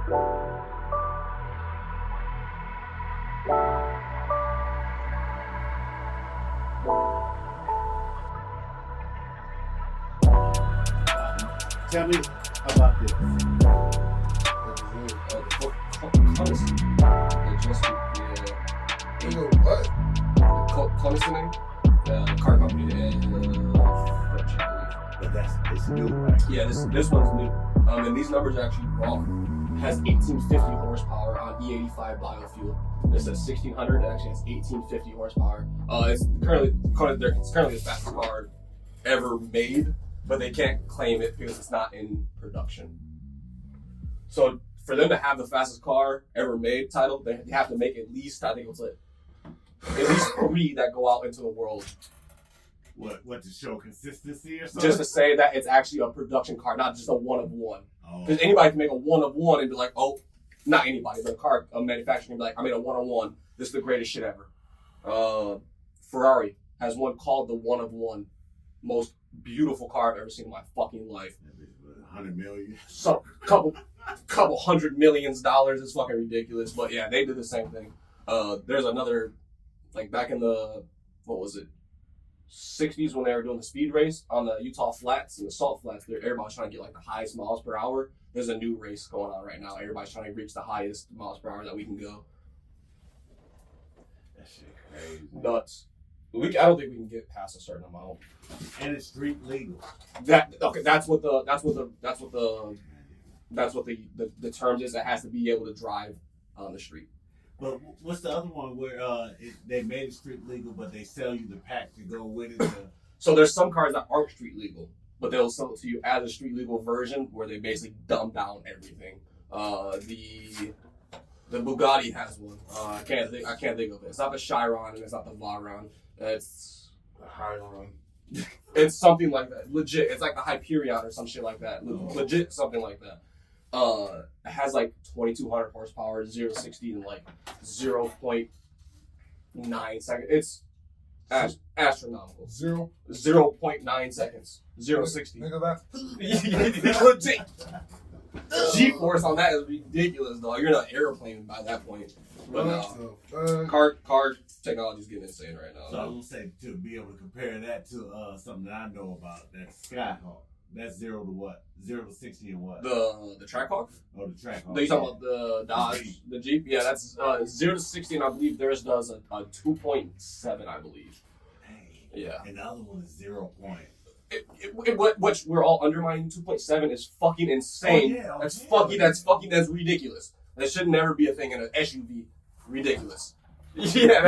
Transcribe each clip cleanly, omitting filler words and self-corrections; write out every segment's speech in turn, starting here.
Tell me about this. What? Conditioning, car company in French, I believe. But it's new, right? Yeah, this one's new. And these numbers are actually wrong. It has 1850 horsepower on E85 biofuel. This says 1600. It actually has 1850 horsepower. It's currently the fastest car ever made, but they can't claim it because it's not in production. So for them to have the fastest car ever made title, they have to make at least, I think it's like at least 3 that go out into the world. What to show consistency or something? Just to say that it's actually a production car, not just a one of one. Because Oh. anybody can make a one of one and be like, oh, not anybody, but a manufacturer can be like, I made a one of one. This is the greatest shit ever. Ferrari has one called the one of one. Most beautiful car I've ever seen in my fucking life. 100 million. So couple $100 million. It's fucking ridiculous. But yeah, they did the same thing. There's another, like back in the, what was it, 60s when they were doing the speed race on the Utah Flats and the Salt Flats. Everybody's trying to get like the highest miles per hour. There's a new race going on right now. Everybody's trying to reach the highest miles per hour that we can go. That shit crazy. Nuts. I don't think we can get past a certain amount. And it's street legal. That's what the terms is. It has to be able to drive on the street. But what's the other one where they made it street legal, but they sell you the pack to go with it? So there's some cars that aren't street legal, but they'll sell it to you as a street legal version where they basically dumb down everything. The Bugatti has one. I can't think of it. It's not the Chiron and it's not the Veyron. It's Hyron. It's something like that. Legit. It's like the Hyperion or some shit like that. Legit something like that. It has like 2,200 horsepower, 0-60 in like 0.9 seconds. It's astronomical. 0.9 seconds. 0-60. Nigga, that's Legit. G-force on that is ridiculous, though. You're in an airplane by that point. But no. Car technology is getting insane right now. So I will say to be able to compare that to something that I know about, that Skyhawk. That's 0 to what? 0 to 60 and what? The Trackhawk? Oh, the Trackhawk. You talking about the Dodge, the Jeep? Yeah, that's 0 to 60, and I believe theirs does a 2.7, I believe. Dang. Yeah. And the other one is 0 point. Which we're all undermining. 2.7 is fucking insane. Oh, yeah. That's ridiculous. That should never be a thing in an SUV. Ridiculous. Yeah,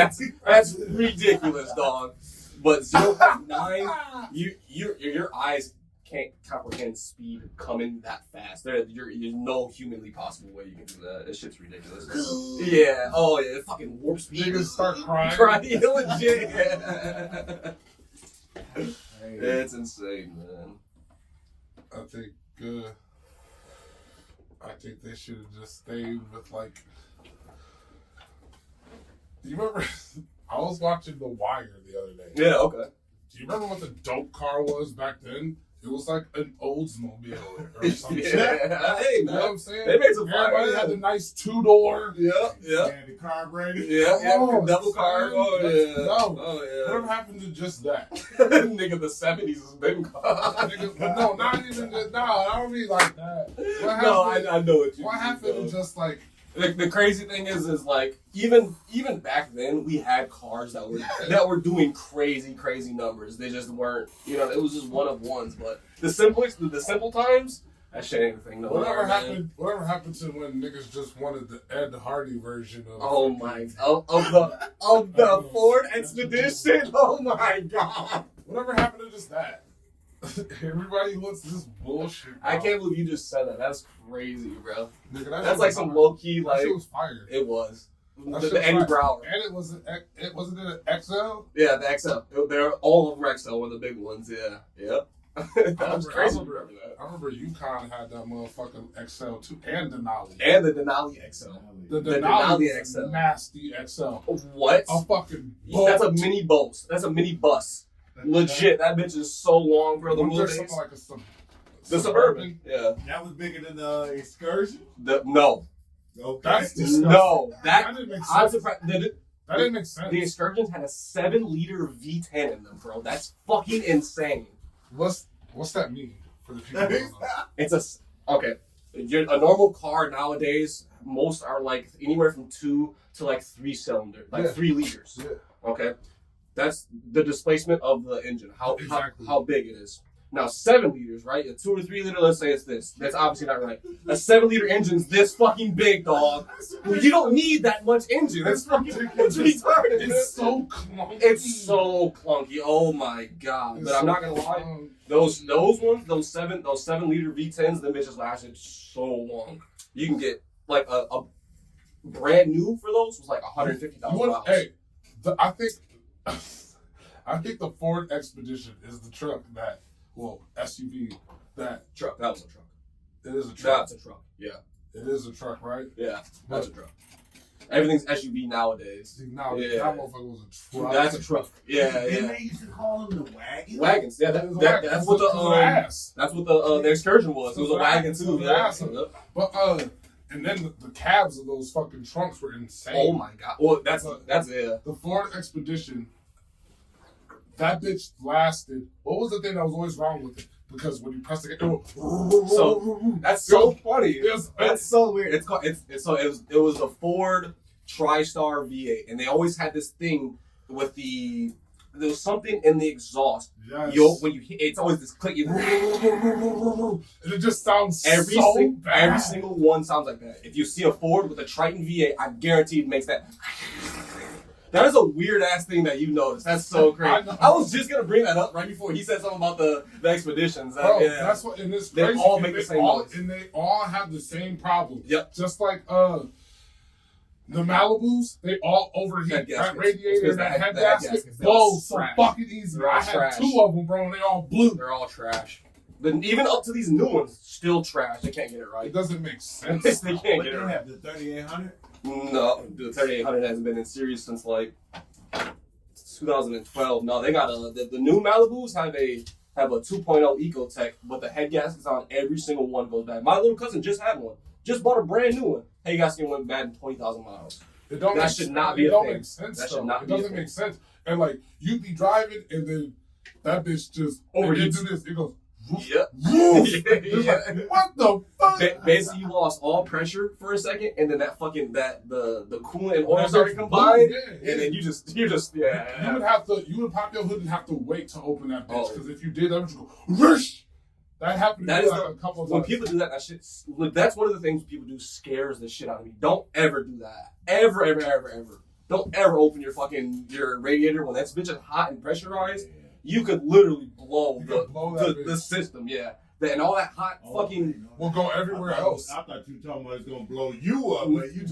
that's ridiculous, dog. But 0.9, your eyes can't comprehend speed coming that fast. There's no humanly possible way you can do that. This shit's ridiculous. Yeah. Oh yeah. Fucking warp speed. niggas start crying. Crying. Legit. Hey, It's insane, man. I think they should have just stayed with like. Do you remember? I was watching The Wire the other day. Yeah. Okay. Do you remember what the dope car was back then? It was like an Oldsmobile or something. Yeah. Hey, You man. know what I'm saying? They made some fire. Everybody had the nice 2-door. Yeah. Yeah. And the carburetor. Yeah. Oh, Double car. Oh let's yeah. go. Oh yeah. Whatever happened to just that? Nigga, the 70s is been Nigga, but no, not even just, no, I don't mean like that. What No, happened, I know what you what mean, happened though. to just like, The crazy thing is like even back then we had cars that were doing crazy numbers. They just weren't, it was just one of ones. But the simple times, that shit ain't a thing no more. whatever man. happened to when niggas just wanted the Ed Hardy version of Oh my, of the Ford Expedition. Oh my god. whatever happened to just that? Everybody wants this bullshit, bro. I can't believe you just said that. That's crazy, bro. Nigga, That's like some low key that like shit was fire. it was. That The shit was Eddie fire. Brower. And it wasn't an XL. Yeah, the XL. They're all of them XL were the big ones. Yeah. Yep. That was crazy. I remember UConn had that motherfucking XL too, and Denali. And the Denali XL. The Denali Denali XL. nasty XL. What? A fucking That's a mini bus. That's a mini bus. Legit, that bitch is so long, bro. The Wasn't there wheelbase. something like The Suburban. Yeah. That was bigger than the Excursion? No. Okay. That's disgusting. No. That didn't make sense. I'm surprised. That didn't make sense. The Excursions had a 7-liter V10 in them, bro. That's fucking insane. What's that mean for the people who don't know? It's okay. A normal car nowadays, most are like anywhere from 2 to like 3 cylinder, like 3 liters. Yeah. Okay, that's the displacement of the engine. Exactly. How big it is. Now 7 liters, right? A 2 or 3 liter. Let's say it's this. That's obviously not right. A 7-liter engine's this fucking big, dog. Well, you don't need that much engine. That's fucking it's retarded. It's so clunky. It's so clunky. Oh my god! But I'm not gonna lie. Those ones, those 7-liter V10s, them bitches lasted so long. You can get like a brand new for those was like $150,000. Hey, I think the Ford Expedition is the truck that, SUV that. Truck. That was a truck. It is a truck. That's a truck. Yeah. It is a truck, right? Yeah. That's a truck. Everything's SUV nowadays. See, now that motherfucker was a truck. That's a truck. Yeah. Didn't they used to call them the wagons? Wagons. Yeah. That's what the excursion was. It was a wagon too. Yeah. But and then the cabs of those fucking trunks were insane. Oh my god. Well, that's the Ford Expedition. That bitch lasted. What was the thing that was always wrong with it? Because when you press the so that's so funny. That's so weird. It was a Ford TriStar V8, and they always had this thing with there was something in the exhaust. Yes. When you hit, it's always this click. And it just sounds bad. Every single one sounds like that. If you see a Ford with a Triton V8, I guarantee it makes that. That is a weird ass thing that you noticed. That's so crazy. I was just gonna bring that up right before he said something about the expeditions. Bro, that's what. And it's they crazy. all make the same noise, and they all have the same problem. Yep. Just like the Malibus, they all overheat. That radiator, that head gasket blows so fucking easy. I had 2 of them, bro, and they all blew. They're all trash. But even up to these new ones, still trash. They can't get it right. It doesn't make sense. They can't get it right. Have the 3800. No, the 3800 hasn't been in series since like 2012. No, they got the new Malibus have a 2.0 Ecotech, but the head gaskets on every single one goes bad. My little cousin just had one. Just bought a brand new one. Head gasket went bad in 20,000 miles. That should not be a thing. That should not be a thing. It doesn't make sense. And like you be driving and then that bitch just overheats. Do this. It goes. Yep. Like, what the fuck? Basically, you lost all pressure for a second, and then that fucking the coolant and oil started combined, and then you're just You would pop your hood and have to wait to open that bitch because if you did, that would just go whoosh. That happened to me like a couple of times. When people do that shit. That's one of the things people do scares the shit out of me. Don't ever do that. Ever. Don't ever open your radiator when that bitch is hot and pressurized. You could literally blow the system, yeah. And all that hot fucking will go everywhere else. I thought you were talking about it's gonna blow you up, but you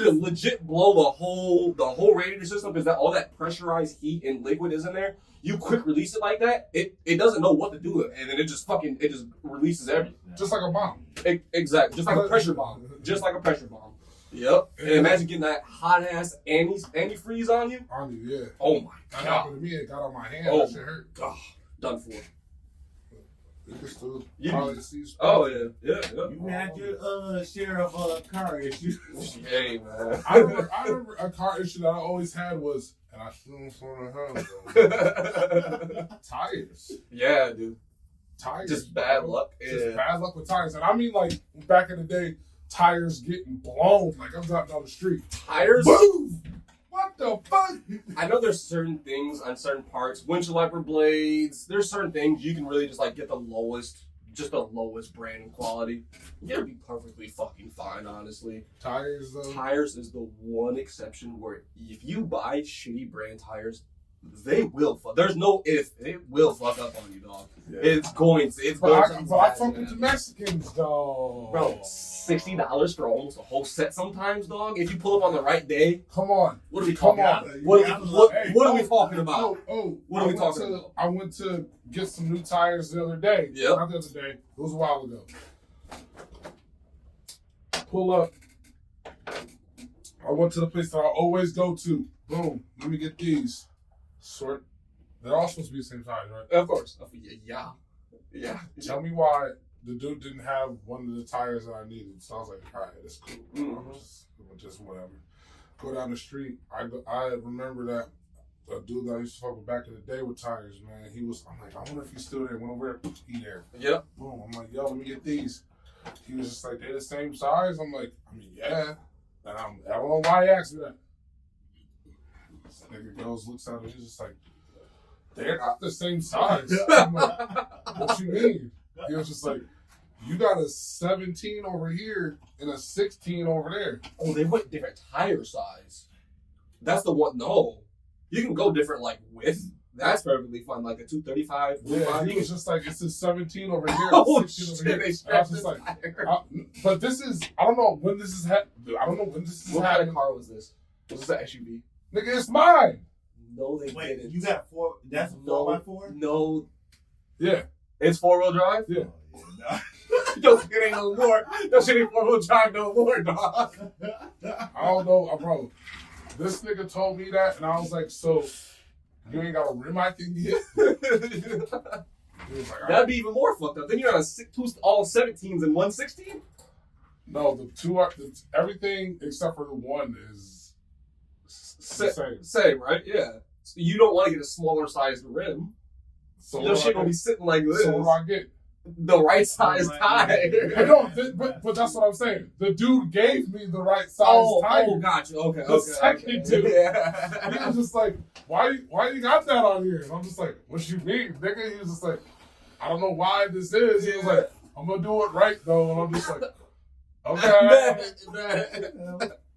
could legit blow the whole radiator system because all that pressurized heat and liquid is in there. You quick release it like that, it doesn't know what to do with it, and then it just releases everything. Just like a bomb. Exactly. Just like a pressure bomb. Yep. And imagine getting that hot ass antifreeze on you. On you, yeah. Oh my god. That happened to me. It got on my hand. That shit hurt. God. Done for. Oh yeah. You had your share of car issues. Hey man. I remember a car issue that I always had was, and I shouldn't have tires. Yeah, dude. Tires. Just bad luck. Just bad luck with tires. And I mean, like back in the day, tires getting blown. Like I'm driving down the street. Tires? Boom! What the fuck? I know there's certain things on certain parts. Windshield wiper blades. There's certain things you can really just like get the lowest brand and quality. You'll be perfectly fucking fine, honestly. Tires though? Tires is the one exception where if you buy shitty brand tires, they will fuck. There's no if. It will fuck up on you, dog. Yeah. It's going to. But I fuck with the Mexicans, though. Bro, $60 for almost a whole set sometimes, dog. If you pull up on the right day. Come on. What are we talking about? What are we talking about? What are we talking about? I went to get some new tires the other day. Yeah. Not the other day. It was a while ago. Pull up. I went to the place that I always go to. Boom. Let me get these. They're all supposed to be the same size, right? Of course. Yeah. Tell me why the dude didn't have one of the tires that I needed, so I was like, all right, it's cool. Mm-hmm. Just whatever. Go down the street. I remember that a dude that I used to fuck with back in the day with tires, man. I'm like, I wonder if he's still there. Went over there, he there. Yep. Boom. I'm like, yo, let me get these. He was just like, they the same size? I'm like, I mean, yeah. And I don't know why he asked me that. This nigga goes, looks at him, he's just like, they're not the same size. I'm like, what you mean? He was just like, you got a 17 over here and a 16 over there. Oh, they went different tire size. That's the one. No, you can go different like width. That's perfectly fine. Like a 235. Yeah, he was just like, it's a 17 over here, Oh, 16 over shit, here. they I was stretched just the like, tire. but this is, I don't know when this is happening. I don't know when this is What kind of happening. car was this? Was this an SUV? Nigga, it's mine. No, they Wait, didn't. you got four? That's a No. 4x4? No, Yeah, it's 4-wheel drive. yeah. Yo, shit ain't no more. Yo, shit ain't 4-wheel drive no more, dog. I don't know, bro. This nigga told me that, and I was like, so you ain't got a rim I can get? He was like, all That'd right. be even more fucked up. Then you're on all 17s and 116. No, the two are everything except for the one is the same. Same, right? Yeah. So you don't want to get a smaller sized rim. So Your shit gonna be sitting like this. So what do I get? The right size Right. tire. I know, but that's what I'm saying. The dude gave me the right size tire. Oh, gotcha. Okay, The second dude. Yeah. He was just like, why you got that on here? And I'm just like, what you mean, nigga? He was just like, I don't know why this is. He was like, I'm gonna do it right though. And I'm just like, okay.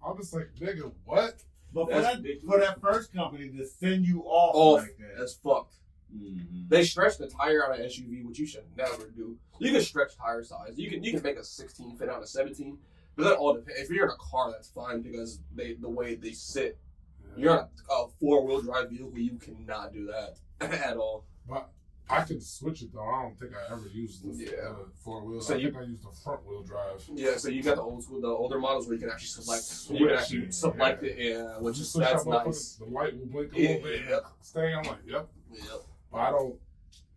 I'm just like, nigga, what? But That's for that first company to send you off like that. That's fucked. Mm-hmm. They stretch the tire on an SUV, which you should never do. You can stretch tire size. You can make a 16 fit on a 17, but that all depends. If you're in a car, that's fine because the way they sit. You're on a 4-wheel drive vehicle, you cannot do that at all. But I can switch it though. I don't think I ever used the Yeah. 4-wheel. So I think I used the front wheel drive. Yeah, so you got the older models where you can actually select. Switch You can actually it, select yeah. it, yeah, which You is switch that's that motherfucker, nice. The light will blink a little bit. Yeah. Stay. I'm like, yep. Yep. But I don't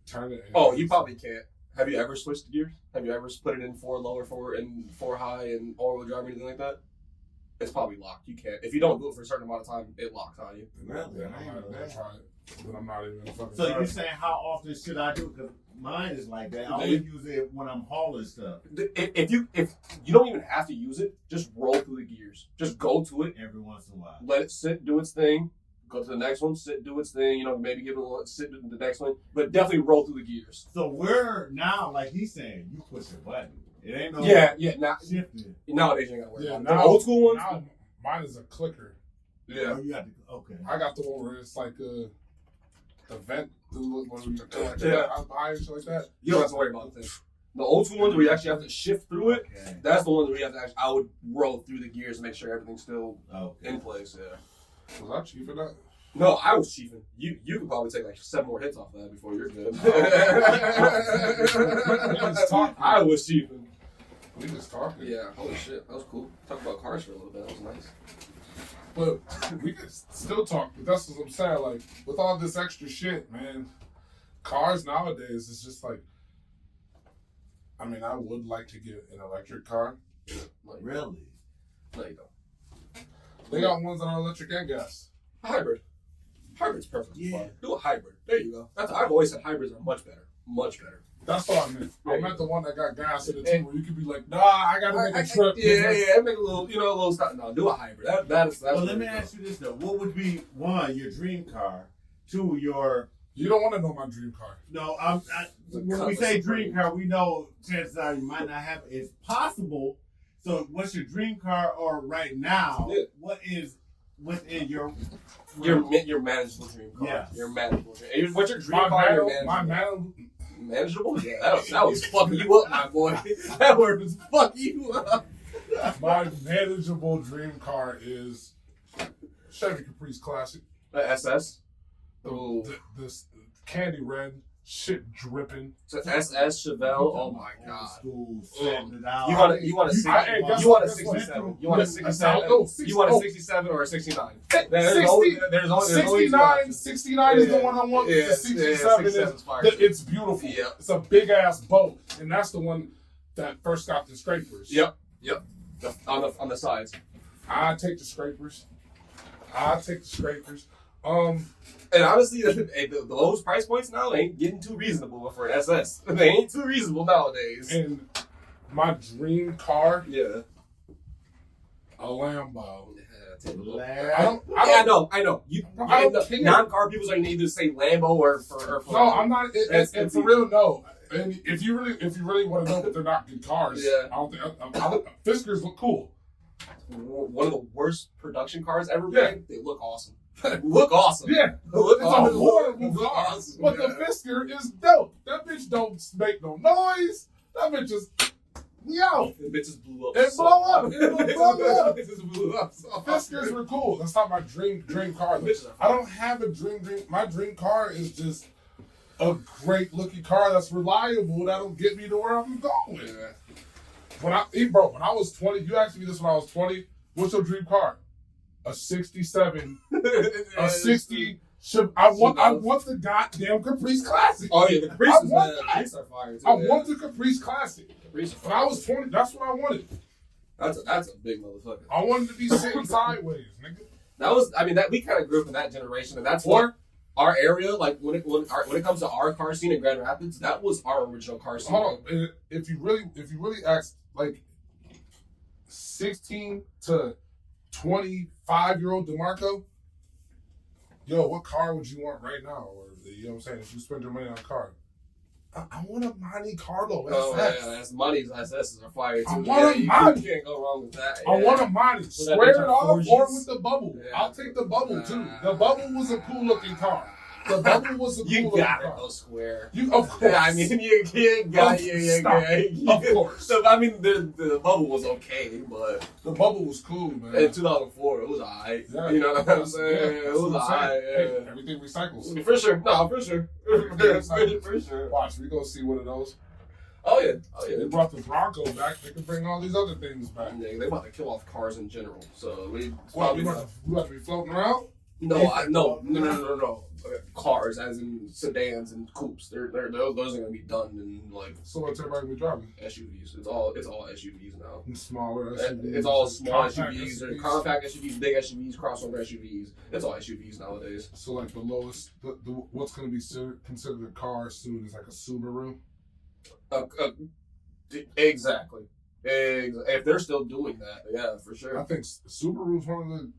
turn it. Oh, you probably can't. Have you ever switched gears? Have you ever split it in 4 lower, 4 and 4 high, and all-wheel drive or anything like that? It's probably locked. You can't. If you don't do it for a certain amount of time, it locks on you. Really? Really? I'm not gonna try it. But I'm not even gonna fucking So try you're it. saying how often should I do it? Because mine is like that. I They- only use it when I'm hauling stuff If you don't even have to use it, just roll through the gears. Just go to it, every once in a while. let it sit, do its thing. Go to the next one, sit, do its thing. You know, maybe give it a little sit, do the next one, but definitely roll through the gears. So we're now, like he's saying, you push a button. It ain't no Yeah. shifting. Nowadays you ain't gotta worry Yeah, about it. now, The old school ones. Now mine is a clicker. Yeah. Oh, you have to. Okay. I got the one where it's like the vent, the one where you can like Yeah. that out high and shit like that. You don't have to worry about the thing. The old school ones where you actually have to shift through it. Okay. That's the ones where you have to actually. I would roll through the gears to make sure everything's still Okay. in place. Yeah. Was I cheap for that? No, I was chiefing. You could probably take like 7 more hits off that before you're good. I was chiefing. We just talking. Yeah. Holy shit, that was cool. Talk about cars for a little bit. That was nice. But we can still talk. But that's what I'm saying. Like, with all this extra shit, man, cars nowadays, it's just like, I mean, I would like to get an electric car. Like, Really? no, you don't. They got ones that are electric and gas. Hybrid. Hybrid's perfect. Yeah. Fun. Do a hybrid. There you go. I've always said hybrids are much better. Much better. That's what I meant. I Yeah. meant the one that got gas in it too, where you could be like, nah, I gotta make a trip. Yeah. Make a little stuff. No, do a hybrid. That's. Well, let me ask you this though: what would be one, your dream car? Two, your You don't want to know my dream car. no. The When we Cutlass say Supreme. dream car, we know chances are you might not have it. It's possible. So, what's your dream car? Or right now, Yeah. what is within your Your manageable dream car. Yes. Your manageable dream. What's your dream My car? Your man, manageable? Yeah, that was fucking you up, my boy. That word was fucking you up. my manageable dream car is Chevy Caprice Classic. The SS. The, Ooh. the, this candy red shit dripping. So SS Chevelle. Oh my Old god. school, setting it out. You want a Hey, guess you want a what? 67. You want a 67. Oh, You want a 67 or a 69. There's 60, always 69. 69 is the one I want. Yeah, The 67 is fire. it's beautiful. Yeah. It's a big ass boat, and that's the one that first got the scrapers. Yep. On the sides. I take the scrapers. And honestly, those price points now ain't getting too reasonable for an SS. They ain't too reasonable nowadays. And my dream car, Yeah. a Lambo. I know. I don't care. Non-car people are either say Lambo or for No, I'm not. And for real, no. And if you really want to know, but they're not good cars. Yeah. I don't think Fiskars look cool. One of the worst production cars ever Yeah. made. They look awesome. Look awesome. Yeah, Look it's a awesome. horrible Look car, awesome. but Yeah. the Fisker is dope. That bitch don't make no noise. That bitch is, yo, The bitches blew up. it so blow up. hard. It will blow up. It just blew up. So hard. Fiskars were cool. That's not my dream car. Bitches are I don't have a dream. My dream car is just a great looking car that's reliable. That'll get me to where I'm going. Yeah. When I was 20, you asked me this when I was 20. What's your dream car? A 67, a 60. I want the goddamn Caprice Classic. Oh yeah, the Caprice I want that. Caprice are fire too. I yeah. want the Caprice Classic. Caprice are When fire. I was 20, that's what I wanted. That's a big motherfucker. I wanted to be sitting sideways, nigga. That was, I mean, that we kind of grew up in that generation, and that's what our area, like when it comes to our car scene in Grand Rapids, that was our original car scene. Hold on. If you really ask, like, 16 to 25-year-old DeMarco, yo, what car would you want right now? Or, you know what I'm saying? If you spend your money on a car. I want a Monte Carlo SS. Oh yeah, that's Money's SS's are fire too. I want a you Monte. can't go wrong with that. I yeah. want a Monte. that Square bitch it on off 4Gs? or with the bubble. Yeah. I'll take the bubble too. The bubble was a cool looking car. The bubble was a cool You looking gotta car. go square. Of course. Yeah, I mean, you got Of course. So I mean, the bubble was okay, but The bubble was cool, man. in 2004 it was alright. Yeah. You know what I'm saying? Yeah, It was that's what I'm alright. saying. Yeah. Hey, everything recycles. For sure. No, for sure. For sure. Watch, we gonna see one of those. Oh yeah. They brought the Bronco back. They can bring all these other things back. Yeah, they about to kill off cars in general. So we about to be floating around? No. Cars, as in sedans and coupes. Those are gonna be done in like So what's everybody be driving? SUVs. It's all SUVs now. And smaller SUVs. It's all small compact SUVs, or compact SUVs, big SUVs, crossover SUVs. It's all SUVs nowadays. So like the lowest, what's going to be considered a car soon is like a Subaru. Exactly. If they're still doing that, yeah, for I sure. think Subaru's one of the.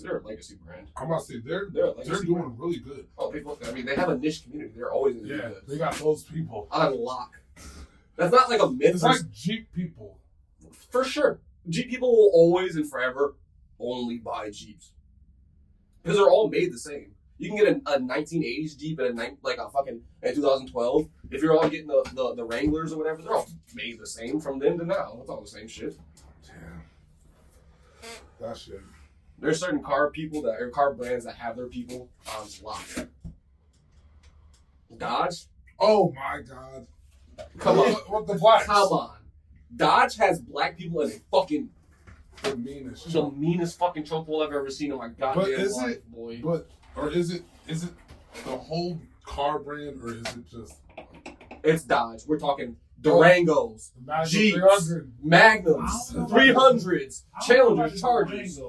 They're a legacy brand. I'm about to say they're They're a legacy doing brand. really good. Oh, they have a niche community. They're always gonna Yeah, be good. they got those people. On lock. That's not like a myth. It's like Jeep people. For sure. Jeep people will always and forever only buy Jeeps. Because they're all made the same. You can get a 1980s Jeep and a fucking in 2012. If you're all getting the Wranglers or whatever, they're all made the same from then to now. It's all the same shit. Damn. That shit. There's certain car brands that have their people on lock. Dodge? Oh my God. Come on. What the blacks? Come on. Dodge has black people in a fucking The meanest. the meanest fucking chokehold I've ever seen in my goddamn life, boy. Or is it the whole car brand, or is it just It's Dodge. We're talking Durangos, the Magnum Jeeps, 300? Magnums, I don't know 300s, I don't know about Challengers, the Chargers.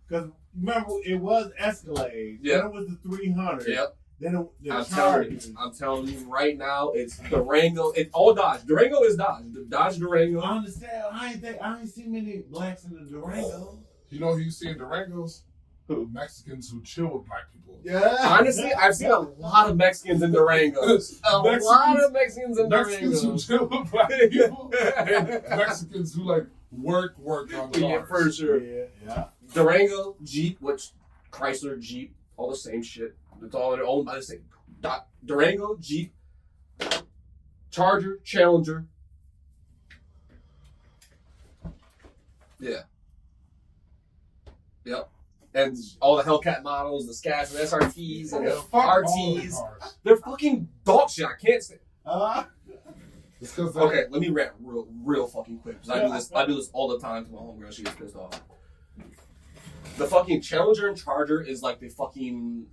Because remember, it was Escalade. Yeah. Then it was the 300. Yep. Then the I'm Chargers. telling you right now, it's Durango. It's all Dodge. Durango is Dodge. Dodge Durango. I understand. I ain't seen many blacks in the Durango. You know who you see in Durangos? Who? Mexicans who chill with black people. Yeah. Honestly, I've seen a lot of Mexicans in Durangos. Lot of Mexicans in Mexicans who Durangos. chill with black people. And Mexicans who like work on cars. Yeah, for sure. Yeah. Durango, Jeep, which Chrysler, Jeep, all the same shit. It's all owned by the same. Durango, Jeep, Charger, Challenger. Yeah. Yep. And all the Hellcat models, the Scats, and SRTs, and the Fuck all the RTs. cars. They're fucking Dog shit. I can't say. It's because Okay, let me rant real fucking quick because I do this all the time to my homegirl. She gets pissed off. The fucking Challenger and Charger is like the fucking.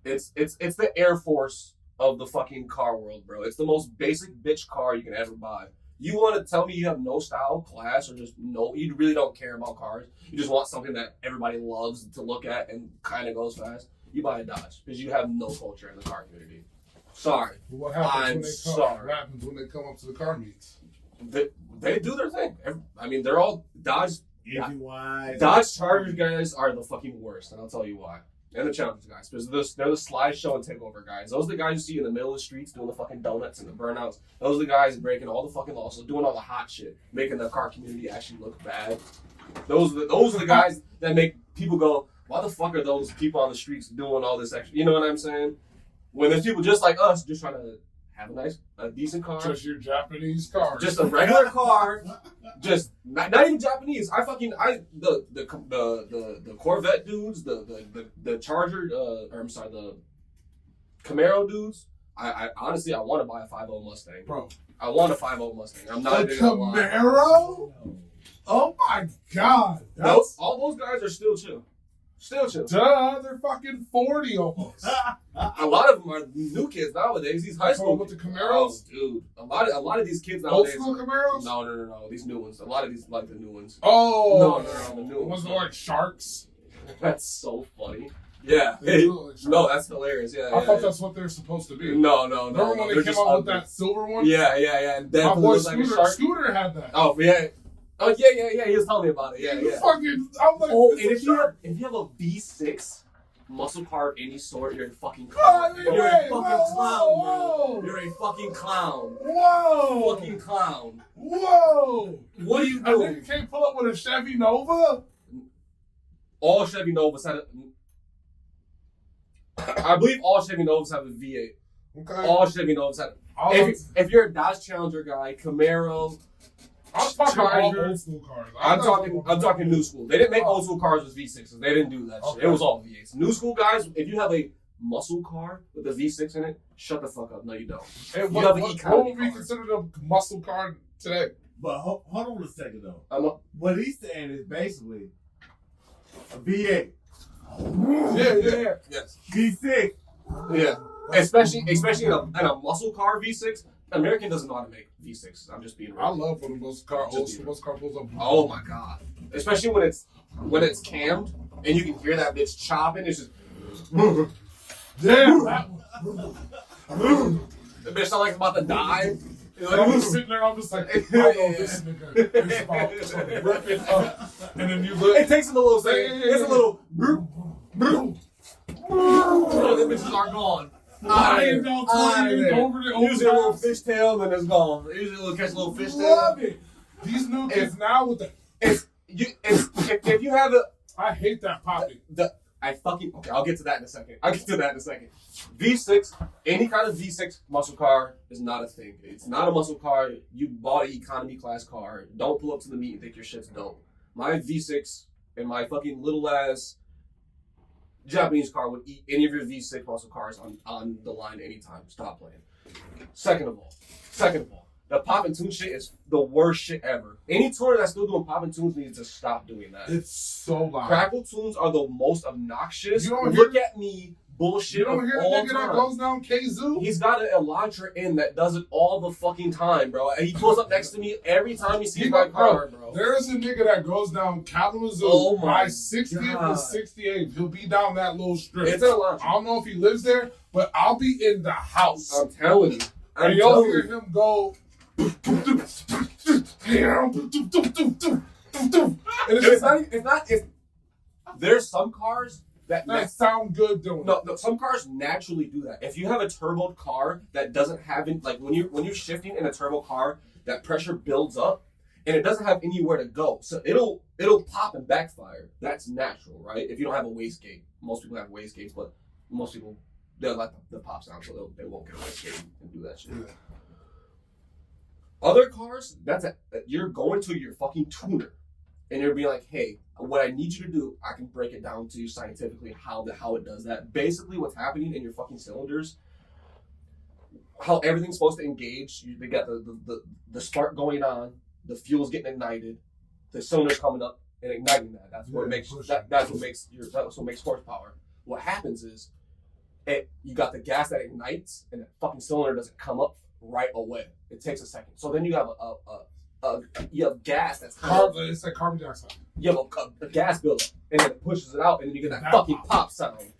It's the Air Force of the fucking car world, bro. It's the most basic bitch car you can ever buy. You want to tell me you have no style, class, or just no? You really don't care about cars. You just want something that everybody loves to look at and kind of goes fast. You buy a Dodge because you have no culture in the car community. Sorry. What happens sorry. What happens when they come up to the car meets? They do their thing. I mean, they're all Dodge. Engine-wise. Dodge Charger guys are the fucking worst, and I'll tell you why. And the Challenger guys, because they're the slideshow and takeover guys. Those are the guys you see in the middle of the streets doing the fucking donuts and the burnouts. Those are the guys breaking all the fucking laws, so doing all the hot shit, making the car community actually look bad. Those are the guys that make people go, why the fuck are those people on the streets doing all this extra? You know what I'm saying? When there's people just like us, just trying to have a decent car. Just your Japanese car. Just a regular car. Just not even Japanese. The Corvette dudes, the Charger, the Camaro dudes. I honestly want to buy a 5.0 Mustang, bro. I want a 5.0 Mustang. I'm not a Camaro. Oh my god! All those guys are still chill. Still chill. Duh, they're fucking 40 almost. A lot of them are new kids nowadays. These high school with the Camaros, dude. A lot of these kids nowadays. Old school Camaros? No. These new ones. A lot of these like the new ones. Oh, no, the new ones. ones. That like sharks. That's so funny. Yeah. No, that's hilarious. Yeah. I thought that's what they're supposed to be. No. Remember when they came out with that silver one? Yeah. And my boy Scooter had that. Oh yeah. Oh yeah. He was telling me about it. Yeah. Fucking, I'm like, and if you have a V6 muscle car of any sort, you're a fucking clown. You're a fucking clown, bro. You're a fucking clown. Whoa. Fucking clown. Whoa. What are you I doing? think you can't pull up with a Chevy Nova. All Chevy Novas had I believe all Chevy Novas have a V8. Okay. All Chevy Novas have. If you're a Dodge Challenger guy, Camaro. I'm talking Charger, old school cars. I'm talking new school. They didn't make old school cars with V6s. They didn't do that shit. It was all V8s. New school guys, if you have a muscle car with a V6 in it, shut the fuck up. No, you don't. What would be considered a muscle car today? But hold on a second though. What he's saying is basically a V8. Yeah. Yes. V6. Yeah. Especially in a muscle car V6. American doesn't know how to make V6. I'm just being real. I love when most car pulls up. Oh my god! Especially when it's cammed and you can hear that bitch chopping. It's just damn. The bitch sound like it's about to die. I'm just sitting there. I'm just like, I know this nigga is about to rip it up, and then you look. It takes a little second. It's a little. Oh, the bitches are gone. Usually a little fishtail, then it's gone. Usually we'll catch a little fishtail. Love it. These new kids now with the if you have I hate that popping. Okay, I'll get to that in a second. V6, any kind of V6 muscle car is not a thing. It's not a muscle car. You bought an economy class car. Don't pull up to the meet and think your shit's dope. My V6 and my fucking little ass Japanese car would eat any of your V6 muscle cars on the line anytime. Stop playing. Second of all, the pop and tune shit is the worst shit ever. Any tuner that's still doing pop and tunes needs to stop doing that. It's so loud. Crackle tunes are the most obnoxious. You don't Look at me bullshit. You don't hear all the nigga time. that goes down Kazoo? He's got an Elantra in that does it all the fucking time, bro. And he pulls up next to me every time he sees my car, bro. There is a nigga that goes down Kalamazoo by 60th and 68th. He'll be down that little strip. It's an Elantra. I don't know if he lives there, but I'll be in the house. I'm telling you. And you'll hear him go. And there's some cars that sound good doing no, some cars naturally do that. If you have a turboed car that doesn't have it, like when you're shifting in a turbo car, that pressure builds up and it doesn't have anywhere to go. So it'll pop and backfire. That's natural, right? If you don't have a wastegate. Most people have wastegates, but most people they'll let the pop sound, so they won't get a wastegate and do that shit. Yeah. Other cars, you're going to your fucking tuner. and you're being like, hey, what I need you to do, I can break it down to you scientifically how it does that. Basically, what's happening in your fucking cylinders, how everything's supposed to engage. They got the spark going on, the fuel's getting ignited, the cylinder's coming up and igniting that. That's what makes that's what makes horsepower. What happens is, you got the gas that ignites, and the fucking cylinder doesn't come up right away. It takes a second. So then you have you have gas that's it's like carbon dioxide. You have a gas buildup, and then it pushes it out, and then you get that fucking pop sound.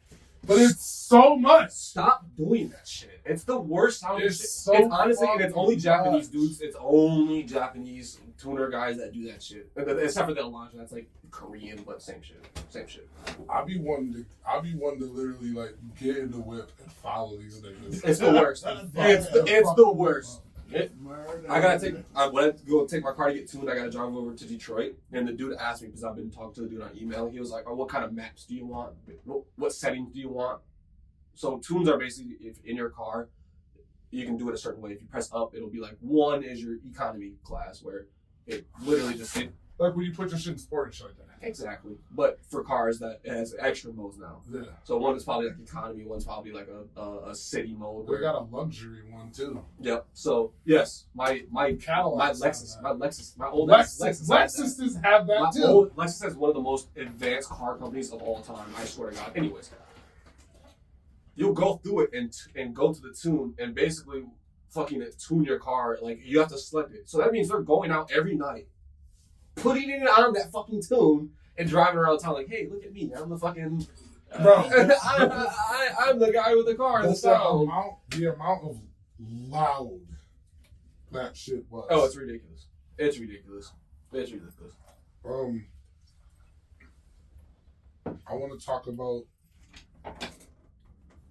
But it's so much. Stop doing that shit. It's the worst sound. It's honestly, and it's only Japanese dudes. It's only Japanese tuner guys that do that shit. Except for the Elantra, that's like Korean, but same shit. I be wanting to literally like get in the whip and follow these niggas. It's the worst. It's the worst. I went to go take my car to get tuned. I gotta drive over to Detroit, and the dude asked me, because I've been talking to the dude on email. He was like, "Oh, what kind of maps do you want? What settings do you want?" So tunes are basically, if in your car, you can do it a certain way. If you press up, it'll be like 1 is your economy class, where it literally just like when you put your shit in sport and shit like that. Exactly. But for cars, that it has extra modes now. Yeah. So one is probably like economy, one's probably like a city mode. We got a luxury one too. Yep. So yes, my Cadillac, my old Lexus have that too. Old Lexus has one of the most advanced car companies of all time. I swear to God. Anyways, you'll go through it and go to the tune and basically fucking tune your car. Like, you have to select it. So that means they're going out every night, putting it on that fucking tune and driving around town like, hey, look at me, I'm the fucking bro. I'm the guy with the car and the sound. The amount of loud that shit was. Oh, it's ridiculous. I want to talk about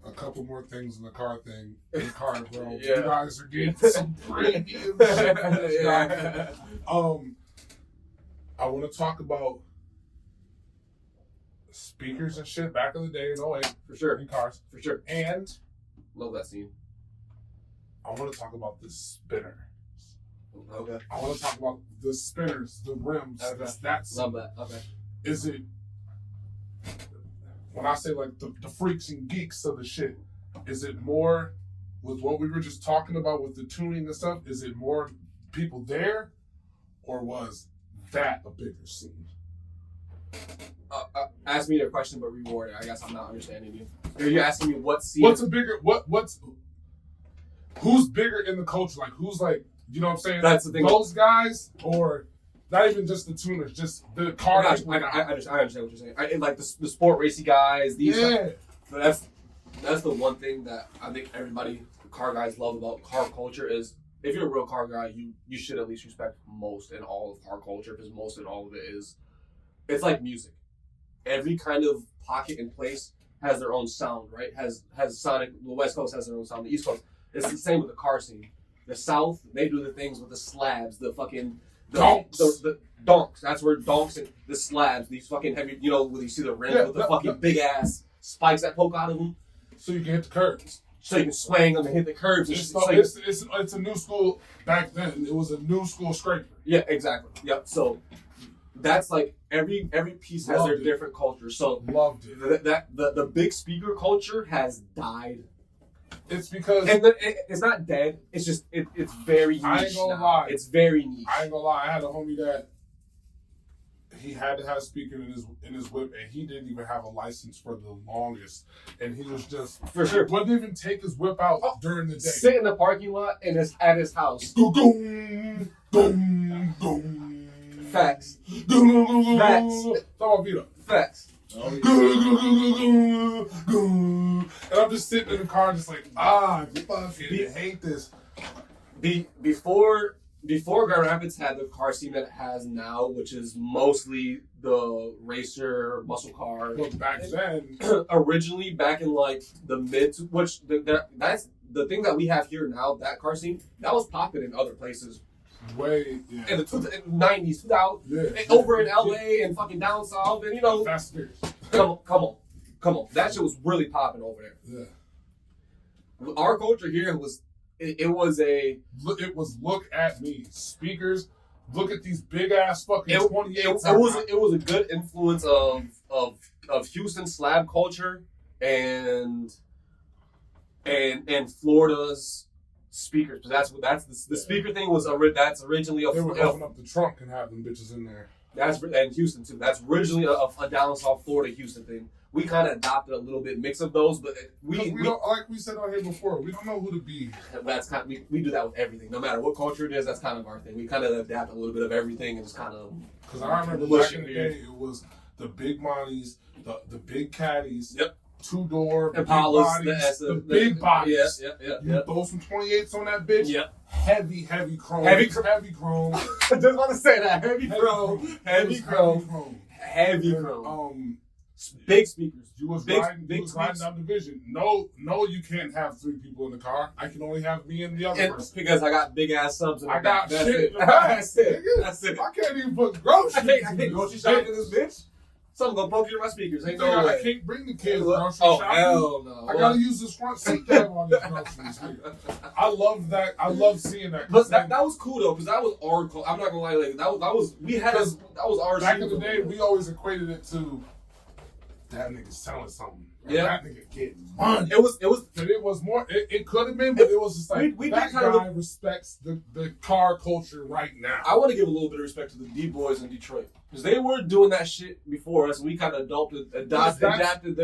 a couple more things in the car thing. In the car, bro. Yeah. You guys are getting some premium shit from this guy. I want to talk about speakers and shit back in the day in 08. For sure. In cars. For sure. And Love that scene. I want to talk about the spinner. Okay. I want to talk about the spinners, the rims. Okay. That's Love that. Okay. Is it, when I say like the freaks and geeks of the shit, is it more with what we were just talking about with the tuning and stuff? Is it more people there, or was that a bigger scene? Ask me a question, but reward it. I guess I'm not understanding you. You're asking me what scene? What's a bigger? Who's bigger in the culture? Like, who's like, you know what I'm saying? That's the thing. Those guys, or not even just the tuners, just the car. I understand what you're saying. Like the sport racy guys. But that's the one thing that I think everybody, car guys, love about car culture is, if you're a real car guy, you should at least respect most and all of car culture, because most and all of it is, it's like music. Every kind of pocket and place has their own sound, right? Has sonic. The West Coast has their own sound. The East Coast. It's the same with the car scene. The South, they do the things with the slabs, the fucking donks. The donks. That's where donks and the slabs. These fucking heavy. You know, when you see the rims with the fucking big ass spikes that poke out of them, so you can hit the curbs. So you can swing them and hit the curbs. It's a new school. Back then, it was a new school scraper. Yeah, exactly. Yep. So that's like every piece has their different culture. So loved it. The big speaker culture has died. It's because it's not dead. It's just it's very niche. I ain't gonna lie. It's very niche. I ain't gonna lie. I had a homie that he had to have a speaker in his whip, and he didn't even have a license for the longest. And he was just for sure wouldn't even take his whip out during the day. Sit in the parking lot and it's at his house. Boom, boom, boom. Facts. Facts. Talk about Vito. Facts. And I'm just sitting in the car, just like, I fucking hate this. Before Grand Rapids had the car scene that it has now, which is mostly the racer muscle car. Well, back then, originally back in like the mid, which that's the thing that we have here now. That car scene that was popping in other places. In the 90s, 2000, over in LA and fucking down south, and you know, Fast and come on, that shit was really popping over there. Yeah, our culture here was, it was look at me, speakers, look at these big ass fucking 28s. It was a good influence of Houston slab culture and Florida's speakers. That's the speaker thing was that's originally they would open up the trunk and have them bitches in there. And Houston too. That's originally a down south Florida Houston thing. We kind of adopted a little bit mix of those, but we don't, like we said on here before, we don't know who to be. That's kind of, we do that with everything, no matter what culture it is. That's kind of our thing. We kind of adapt a little bit of everything and just kind of. Because I remember back in the day, it was the big Monties, the big caddies. Yep. 2-door, Impalas, the big bodies. Yeah. You throw some 28s on that bitch. Yep. Heavy chrome. Heavy chrome. I just want to say that heavy chrome. Big speakers. You was riding down the division. No, you can't have 3 people in the car. I can only have me and the other person. Because I got big ass subs in the I got back. shit in the back. back. That's it. I can't even put groceries. I can't grocery shopping in this bitch. Something gonna poke you in my speakers. Ain't no way. I can't bring the kids grocery shopping. Hell no. I gotta use this front seat to have on these groceries. I love that. I love seeing that. But that was cool though, because that was our. I'm not gonna lie, like that was that was our. Back in the day, we always equated it to that nigga selling something. Yeah, that nigga getting money. It was. But it was more. It could have been, but it was just like we that guy respects the car culture right now. I want to give a little bit of respect to the D boys in Detroit because they were doing that shit before us. And we kind of adapted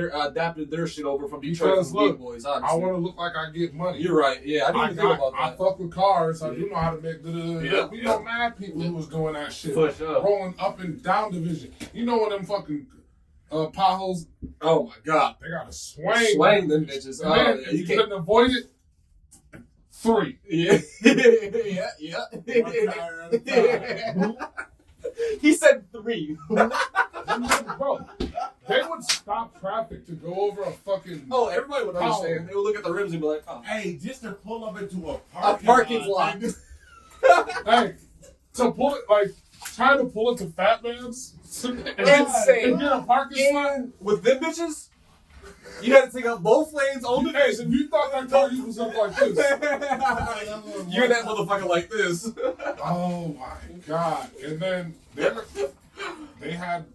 their shit over from Detroit to the D boys. Honestly, I want to look like I get money. You're right. Yeah, I didn't even think about that. I fuck with cars. I do know how to make We know mad people who was doing that shit, for sure. Rolling up and down division. You know when them fucking potholes. Oh my god! They gotta swing them bitches. You couldn't avoid it. 3. Yeah. He said 3. Bro, they would stop traffic to go over a fucking. Oh, everybody would understand. They would look at the rims and be like, "Oh, hey, just to pull up into a parking lot." Hey, to pull it like trying to pull it to Fat Man's. Insane. And get a parking spot with them bitches. You had to take out both lanes on the face. If you thought that car was up like this, you're that motherfucker like this. Oh my god! And then they had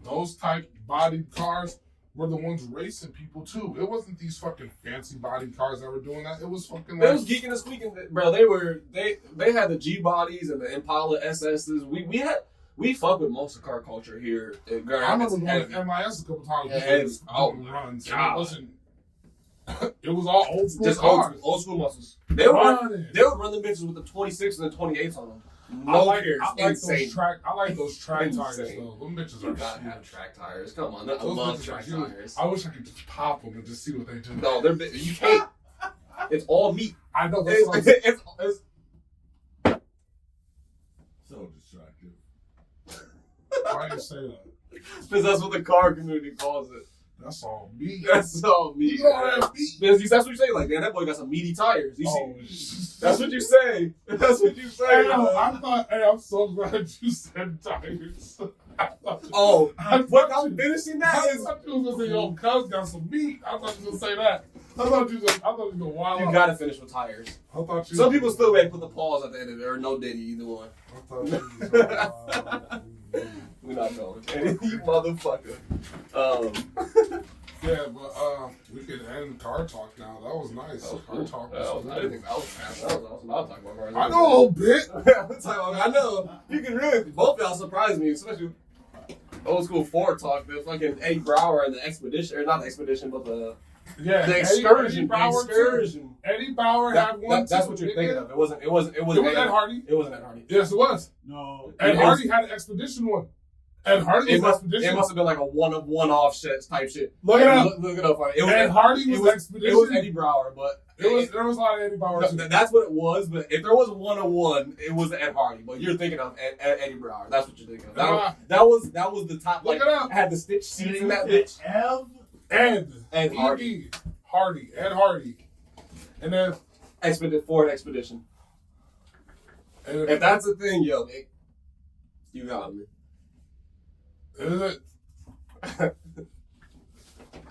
those type bodied cars were the ones racing people too. It wasn't these fucking fancy bodied cars that were doing that. It was fucking. It was geeking and squeaking, bro. They had the G bodies and the Impala SSs. We fuck with most of car culture here. I remember going to MIS a couple times. Runs. It wasn't. It was all old school cars. Old school muscles. They would run the bitches with the 26 and the 28s on them. I like those track tires though. Them bitches are gotta have track tires. Come on, I love track tires. I wish I could just pop them and just see what they do. No, you can't. It's all meat. I know. It's so distractive. Why do you say that? Because that's what the car community calls it. That's all meat. That's all meat. That's what you say. Like, man, that boy got some meaty tires. You see? That's what you say. That's what you say. Hey, I'm so glad you said tires. What I'm finishing that is. I thought you was gonna say, yo, cuz got some meat. I thought you was gonna say that. I thought you was gonna wild. You gotta finish with tires. Some people still may put the pause at the end of it, or no diddy, either one. I thought you was We're not going. You motherfucker. Yeah, but we can end car talk now. That was nice. Car talk. I didn't think that was fast. That was awesome. I'll talk about cars. I know a little bit. I know. You can really. Both y'all surprised me, especially old school Ford talk. The fucking Eddie Brower and the Expedition, or not the Expedition, but the Excursion. Eddie Brower had one. That's what you're thinking of. It wasn't Ed Hardy. It wasn't Ed Hardy. Yes, it was. No. Ed Hardy had an Expedition one. Ed Hardy was Expedition. It must have been like a one-off shit type shit. Look it up. Look it up. Ed Hardy was Expedition. It was Eddie Brower, but there was a lot of Eddie Brower. That's what it was. But if there was a 101, it was Ed Hardy. But you're thinking of Eddie Brower. That's what you're thinking of. That was the top. Look it up. Had the stitch seats in that bitch. Ed Hardy. Ed Hardy. And then Ford Expedition. If that's a thing, yo, you got me. Is it?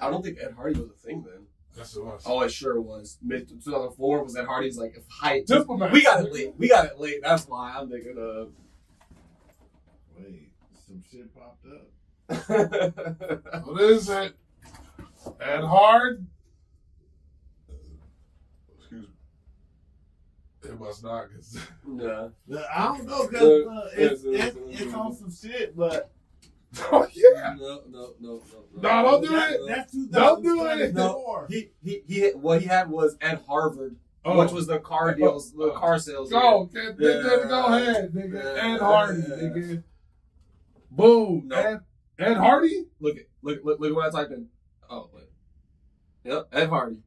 I don't think Ed Hardy was a thing then. Yes, it was. Oh, it sure was. Mid 2004 was Ed Hardy's like height. Diplomat. We got it late. That's why I'm thinking of. Wait, some shit popped up. What is it? Ed Hard? Excuse me. It must not. Cause No. I don't know because it's on some shit, but oh yeah. No. No, don't do it. That's Don't do it. No. He what he had was at Harvard, Oh. which was the car deals, the car sales. Go ahead, nigga. Ed Hardy, nigga. Boom. No. Ed Hardy? Look what I typed in. Oh, wait. Yep, Ed Hardy.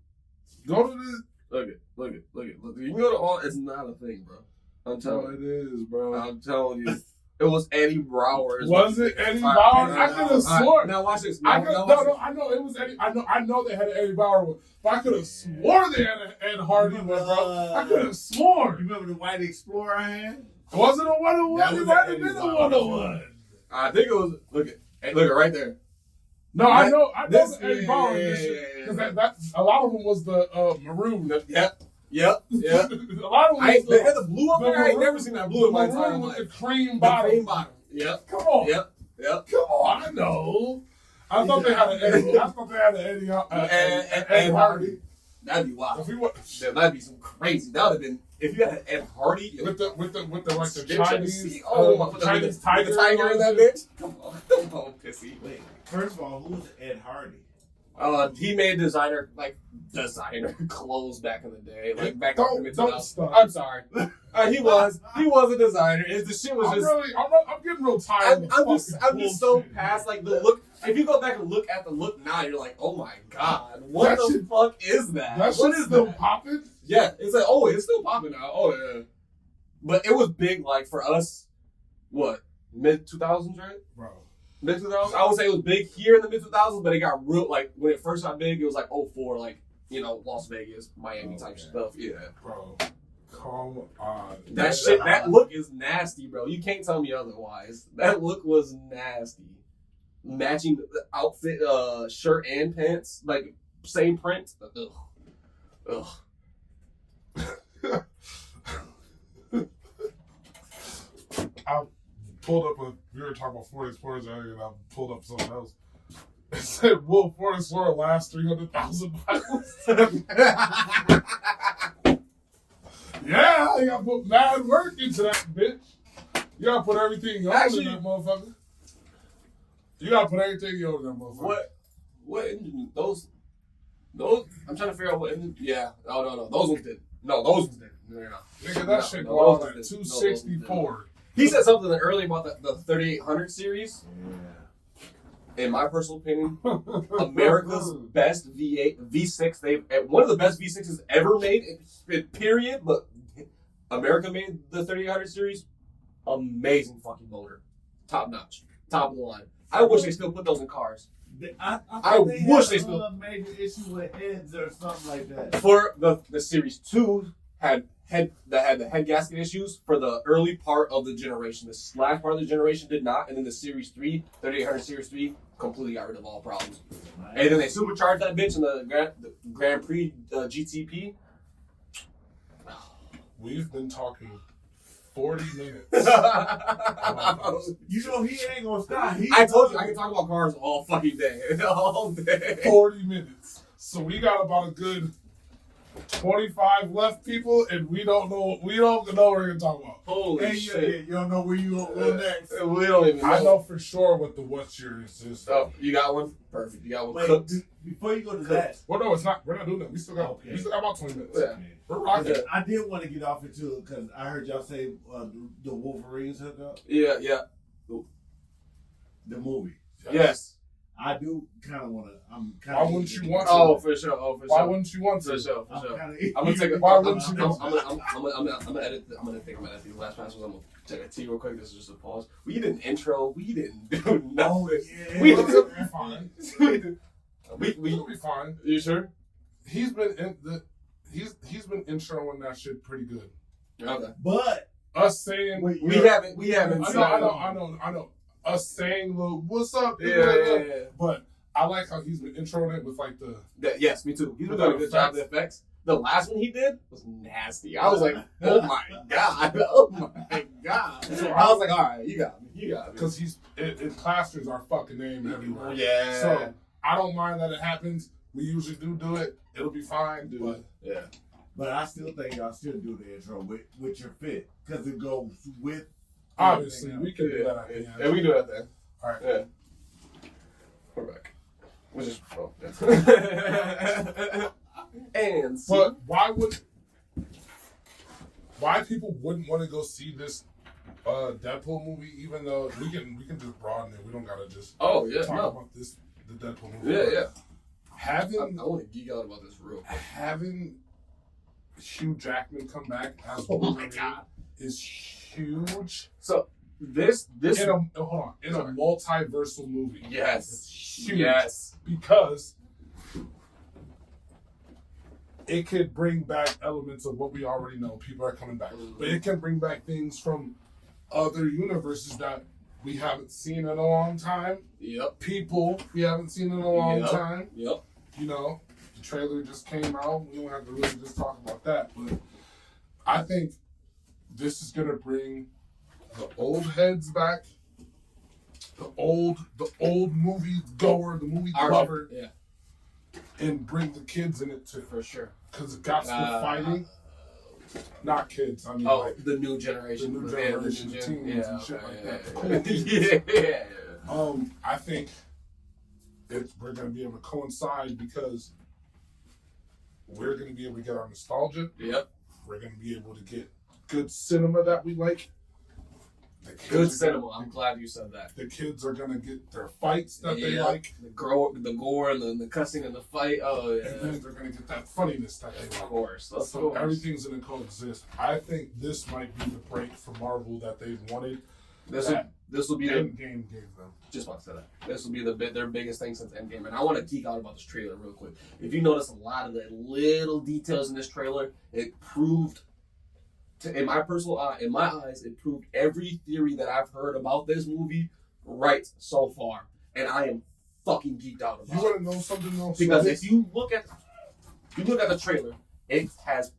Go to this. Look it. You can go to all. It's not a thing, bro. I'm Oh, telling it you. is, bro. I'm telling you. It was Eddie Brower. Was it Eddie Bauer? I could have sworn. Now watch this. I know it was Eddie. I know they had an Eddie Bauer one, but I could have sworn they had an Ed Hardy one, bro. I could have sworn. You remember the White Explorer I had? Was it a 101? That It was might an have been a Eddie Bauer 101. I think it was. Look it right there. No, I know This- the Eddie Bauer edition because that a lot of them was the maroon. Yep. A lot of them was They had the blue up there. I ain't never seen that blue in my entire maroon with life. the cream The bottom. cream bottom. Yep. Come on. Yep. Come on, I know. I thought they had an Eddie. I thought they had an Ed Hardy. That'd be wild. If we were, That'd be some crazy. That would have been if you had an Ed Hardy with the like the Stitch Chinese Chinese tiger tiger in that bitch. Come on, pissy. Wait, first of all, who's Ed Hardy? He made designer clothes back in the day, like back in the mid Don't 2000s. stop. I'm sorry. He was a designer. The shit was just. I'm getting real tired. I'm just so past like the look. If you go back and look at the look now, you're like, oh my god, what the fuck is that? That What shit's is still that? popping. Yeah, it's like, oh, it's still popping now. Oh yeah, but it was big like for us. What mid 2000s, right? Bro. Mid 2000s. I would say it was big here in the mid 2000s, but it got real like when it first got big. It was like 04, like Las Vegas, Miami type stuff. Yeah, bro. Come on. that shit. That look is nasty, bro. You can't tell me otherwise. That look was nasty. Matching the outfit, shirt and pants, like same print. Ugh. I pulled up we were talking about 40 sports earlier, and I pulled up something else. It said, will 40 Sport last 300,000 miles? Yeah, you gotta put mad work into that bitch. You gotta put everything you own in that motherfucker. You gotta put everything you own in that motherfucker. What engine? Those. I'm trying to figure out what engine. Yeah. No. Those ones did. No, those ones did. No. Nigga, that shit go on at 264. He said something earlier about the 3800 series. Yeah. In my personal opinion, America's best V8, V6. One of the best V6s ever made. Period. But America made the 3800 series. Amazing fucking motor. Top notch. Top of the line. I wish they still put those in cars. I wish they still a major issue with heads or something like that. For the Series 2 had the head gasket issues for the early part of the generation. The last part of the generation did not, and then the Series 3, 3800 Series 3, completely got rid of all problems. Nice. And then they supercharged that bitch in the Grand Prix GTP. We've been talking 40 minutes. You know he ain't gonna stop. I told you I can talk about cars all fucking day. All day. 40 minutes. So we got about a good 25 left, people, and we don't know what we're gonna talk about. Holy shit. You don't know where you go next. We don't even know. I know for sure what the what's yours is. Oh, you got one? Perfect. You got one. Wait, cooked. before you go to that. Well, no, it's not. We're not doing that. We still got about 20 minutes. Yeah. We're rocking. I did want to get off it too because I heard y'all say the Wolverines hook up. Yeah. The movie. Yes. I do kind of want to. I'm kind Why of. wouldn't you want to? Oh, for sure. Why wouldn't you want to? For sure. I'm gonna take a. Why wouldn't you? I'm gonna edit. I'm gonna think about these last passages. I'm gonna take a tea real quick. This is just a pause. We did an intro. We didn't do nothing. Yeah. We'll be fine. We'll be fine. You sure? He's been introing that shit pretty good. Okay. But us saying we haven't. I know. Us saying what's up? Yeah. But I like how he's been introing it with like the. Yes, me too. He's been doing a good job of the effects. The last one he did was nasty. I was like, oh my god, oh my god. So I was like, all right, you got me. Because it plasters our fucking name everywhere. Yeah. So I don't mind that it happens. We usually do it. It'll be fine. But yeah. But I still think y'all should do the intro with your fit because it goes with. Obviously, we can do that at the end. Yeah, we can do that then. All right. Yeah. We're back. Which is and see. But why people wouldn't want to go see this Deadpool movie? Even though we can just broaden it. We don't gotta just talk about the Deadpool movie. Yeah. I want to geek out about this real quick. Having Hugh Jackman come back as Oh Wolverine my God. is huge. So this in a multiversal movie. Yes. It's huge. Yes. Because it could bring back elements of what we already know. People are coming back. But it can bring back things from other universes that we haven't seen in a long time. Yep. People we haven't seen in a long time. Yep. You know, the trailer just came out. We don't have to really just talk about that. But I think this is going to bring the old heads back. The old movie goer, the movie lover. Yeah. And bring the kids in it too. For sure. Because it got some fighting. Not kids. I mean, the new generation. The new generation, teens and shit like that. Cool kids. Yeah. I think we're going to be able to coincide because we're going to be able to get our nostalgia. Yep. We're going to be able to get good cinema that we like. Good cinema. I'm glad you said that. The kids are going to get their fights that they like. The gore and the cussing and the fight. Oh, yeah. And then they're going to get that funniness that they like. Of course. So everything's going to coexist. I think this might be the break for Marvel that they've wanted. This will be Endgame gave them. Just want to say that. This will be their biggest thing since Endgame. And I want to geek out about this trailer real quick. If you notice a lot of the little details in this trailer, it proved, in my eyes, it proved every theory that I've heard about this movie right so far. And I am fucking geeked out about it. You want to know something else? Because if you look at the trailer, it has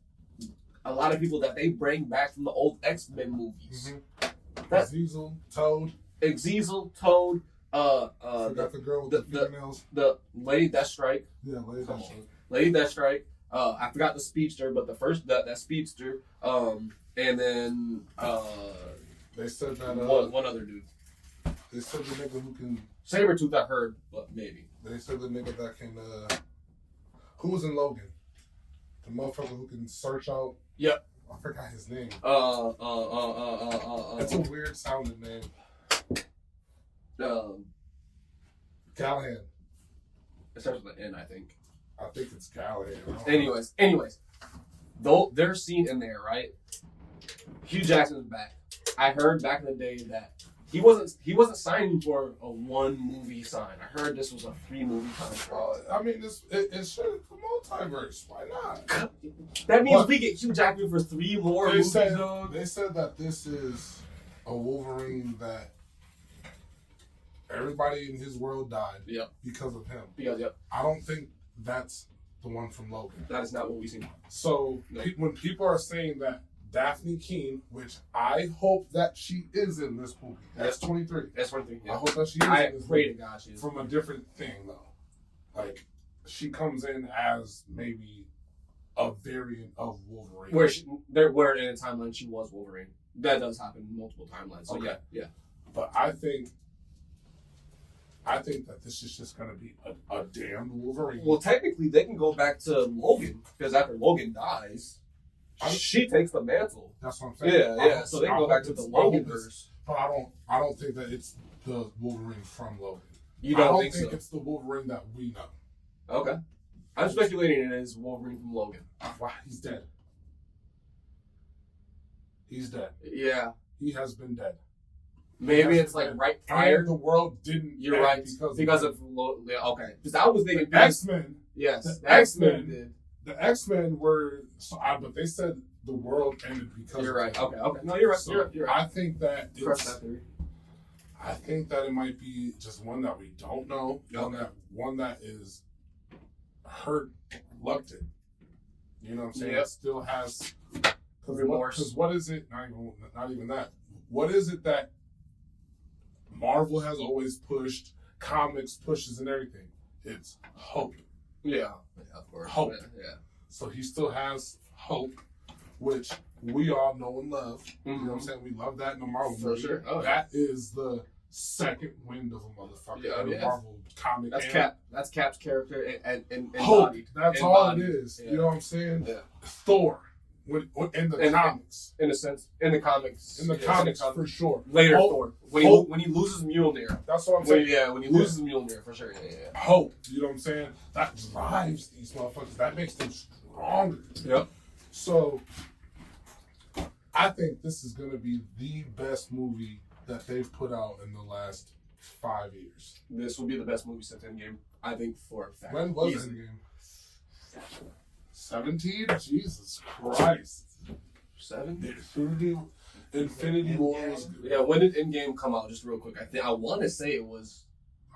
a lot of people that they bring back from the old X-Men movies. Mm-hmm. Azazel, Toad. Azazel, Toad, got the girl with the fingernails. The Lady Deathstrike. Yeah, Lady Deathstrike. Lady Deathstrike. I forgot the speedster, but the first that speedster. And then they said that one other dude. They said the nigga who can Sabretooth. I heard, but maybe. They said the nigga that can who was in Logan? The motherfucker who can search out. Yep. I forgot his name. It's It's a weird sounding name. Callahan. It starts with an N, I think. I think it's Callahan. Anyways, though they're seen in there, right? Hugh Jackman's back. I heard back in the day that he wasn't signing for a 1 movie sign. I heard this was a 3 movie contract. I mean, it should be multiverse. Why not? That means we get Hugh Jackman for 3 more movies. They said that this is a Wolverine that everybody in his world died because of him. I don't think that's the one from Logan. That is not what we see. So when people are saying that Daphne Keane, which I hope that she is in this movie. S23. S23. Yeah. I hope that she is I in this pray movie. to God she is. From a different thing, though. Like, she comes in as maybe a variant of Wolverine. Where in a timeline she was Wolverine. That does happen in multiple timelines. So Okay. yeah. But I think that this is just going to be a damned Wolverine. Well, technically, they can go back to Logan, because after Logan dies, she takes the mantle. That's what I'm saying. Yeah. So they can go back to the Logan verse. But I don't think that it's the Wolverine from Logan. You don't think so? It's the Wolverine that we know. Okay. I'm speculating it is Wolverine from Logan. Wow, he's dead. He's dead. Yeah. He has been dead. Maybe it's like right prior. And the world didn't. You're right. Because of okay. Because I was thinking X-Men. Yes, the X-Men did. The X-Men were, but they said the world ended because. You're right. Okay. No, you're right. So you're right. I think that Trust that theory. I think that it might be just one that we don't know. One that is hurt, reluctant. You know what I'm saying? Yep. It still has remorse. Because what is it? Not even that. what is it that Marvel has always pushed, comics pushes and everything? It's hope. Yeah, of course. Hope. Yeah. So he still has hope, which we all know and love. Mm-hmm. You know what I'm saying? We love that in the Marvel For movie. sure. Oh, that is the second wind of a motherfucker in the Marvel comic. That's Cap. That's Cap's character and hope. bodied. That's and all bodied. it is. Yeah. You know what I'm saying? Yeah. Thor. In the comics. In a sense. In the comics. In the comics, for sure. Later hope. Thor. When he loses Mjolnir. That's what I'm saying. When he loses Mjolnir, for sure. Yeah. Hope. You know what I'm saying? That drives these motherfuckers. That makes them stronger. Yep. So, I think this is going to be the best movie that they've put out in the last 5 years. This will be the best movie since Endgame, I think, for a fact. When was Endgame? 17? Jesus Christ. 7? Infinity War was good. Yeah, when did Endgame come out? Just real quick. I want to say it was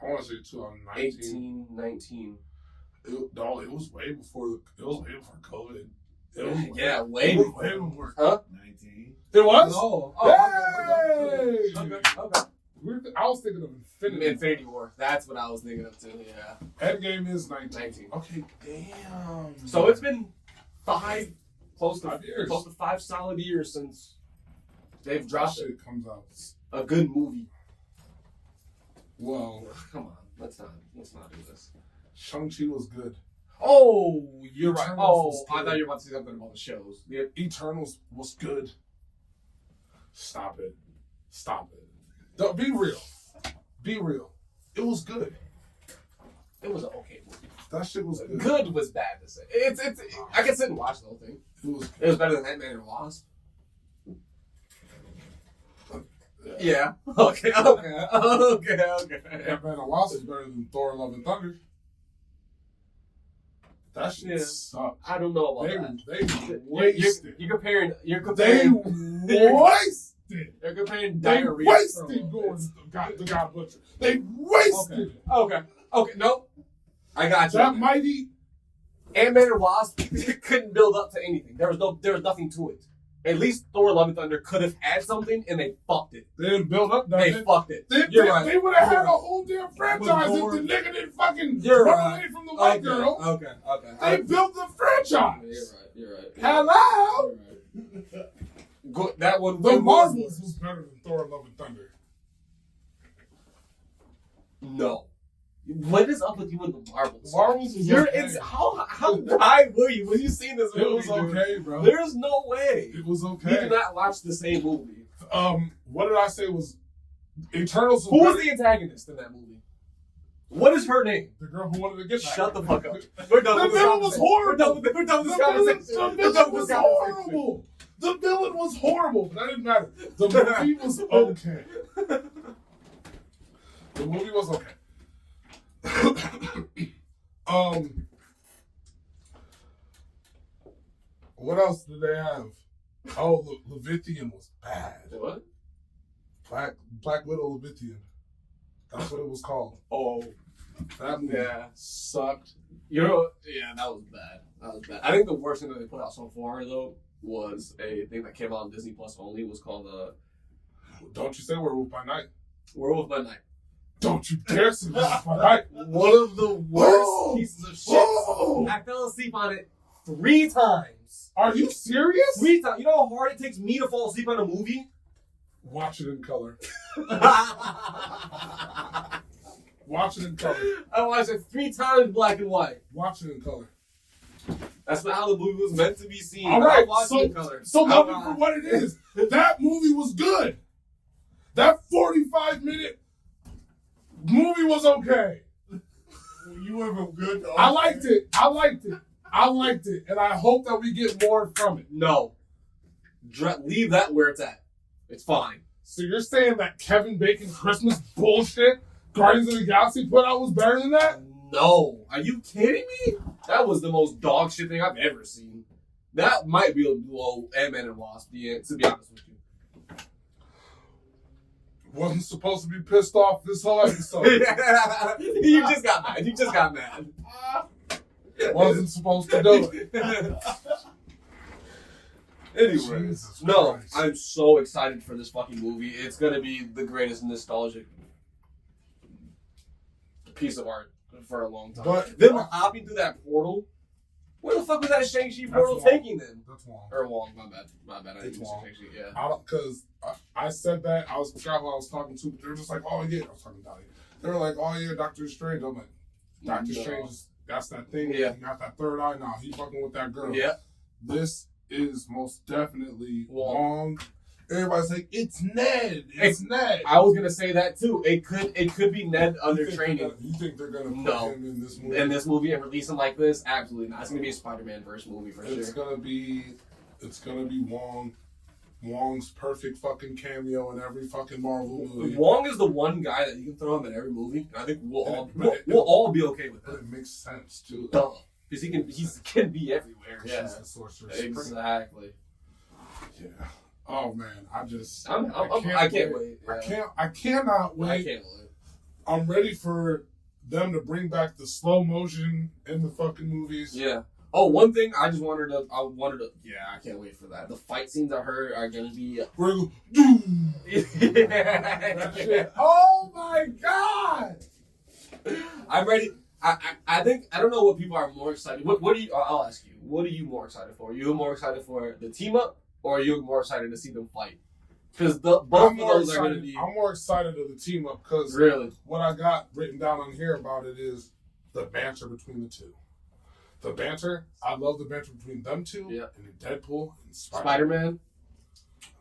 I want to say 2019. 18, 19. It was way before COVID. Yeah, way before. Huh? 19. It was? No. Hey! Okay. I was thinking of Infinity. Infinity War. That's what I was thinking of too. Yeah. Endgame is 19. 19. Okay, damn. So it's been close to 5 years. Close to 5 solid years since they've dropped shit comes out. a good movie. Well, Come on, let's not do this. Shang-Chi was good. Oh, you're right. Eternals Oh, was I good. thought you were about to say something about the shows. Yeah. Eternals was good. Stop it. Don't, be real. It was good. It was an okay movie. That shit was good. Good was bad to say. It's I can sit and watch the whole thing. It was It was better than Ant-Man and Wasp. Yeah. Okay. Ant-Man and Wasp is better than Thor: Love and Thunder. That shit sucked. I don't know about They that. wasted. You're comparing. They wasted. You're comparing They diarrhea. wasted the God Butcher. They wasted. Okay. No. I got you. That mighty. Ant-Man and Wasp couldn't build up to anything. There was nothing to it. At least Thor: Love and Thunder could have had something, and they fucked it. They didn't build up They nothing. fucked it. They right. would have had a whole damn franchise if the nigga didn't fucking run away from the white girl. Okay. They built the franchise. You're right. Hello? That one. The Marvels was better than Thor: Love and Thunder. No. What is up with you and the Marvels? The Marvels was You're okay. how high were you when you seen this movie? It was dude? okay, bro. There's no way. It was You okay. did not watch the same movie. What did I say was Eternals? Who was the antagonist in that movie? What is her name? The girl who wanted to get Shut the fuck up. The We're done with this villain was conversation. horrible. We're done with this The conversation. villain was horrible. The villain was horrible, but that didn't matter. The movie was okay. The movie was okay. What else did they have? Oh, Levithian was bad. What? Black Widow Levithian. That's what it was called. Oh, That movie sucked. Yeah, that was bad. I think the worst thing that they put out so far though was a thing that came out on Disney Plus only. Was called Don't you say Werewolf by Night. Werewolf by Night. Don't you dare say Werewolf by Night. One of the worst pieces of shit. Oh. I fell asleep on it 3 times. Are you serious? 3 times. You know how hard it takes me to fall asleep on a movie? Watch it in color. Watch it in color. I watched it 3 times black and white. Watch it in color. That's not how the movie was meant to be seen. All right, I watched it in color. so love it for what it is. That movie was good. That 45-minute movie was okay. You went from good to I liked it, and I hope that we get more from it. No. Leave that where it's at. It's fine. So you're saying that Kevin Bacon's Christmas bullshit Guardians of the Galaxy put out was better than that? No. Are you kidding me? That was the most dog shit thing I've ever seen. That might be below Ant-Man and Wasp, to be honest with you. Wasn't supposed to be pissed off this whole episode. You just got mad. Wasn't supposed to do it. Anyway, Jesus no, Christ. I'm so excited for this fucking movie. It's gonna be the greatest nostalgic piece of art for a long time. But them hopping through that portal. Where the fuck was that Shang-Chi portal Wong. taking them? That's Wong. Or Wong, my bad. I It's didn't say Wong. Shang-Chi, yeah. I don't, because I said that, I forgot who I was talking to, but they were just like, oh yeah, I was talking about it. They were like, oh yeah, Doctor Strange. I'm like, Doctor No. Strange, that's that thing. Yeah. He got that third eye now. He fucking with that girl. Yeah. This is most definitely Wong. Wong. Everybody's like, it's Ned. It's Ned. I was gonna say that too. It could be Ned under training You think they're gonna put No. him in this movie? in this movie and release him like this. Absolutely not. It's gonna be a Spider-Man verse movie for It's sure. gonna be Wong. Wong's perfect fucking cameo in every fucking Marvel movie. Wong is the one guy that you can throw him in every movie. And I think we'll But all be okay with But that. it makes sense too. Duh. Because he can be everywhere. She's Yeah. the Sorcerer's Supreme. Exactly. Yeah. Oh man, I can't wait. Yeah. I cannot wait. I can't wait. I'm ready for them to bring back the slow motion in the fucking movies. Yeah. Oh, one thing I wanted to. Yeah, I can't wait for that. The fight scenes I heard are gonna be. We're gonna doom. That Shit. Oh my god. I'm ready. I think I don't know what people are more excited. What do you? I'll ask you. What are you more excited for? Are you more excited for the team up, or are you more excited to see them fight? Because both of those are going to be. I'm more excited of the team up because Really? what I got written down on here about it is the banter between the two. The banter, I love the banter between them two. Yeah. And then Deadpool and Spider-Man.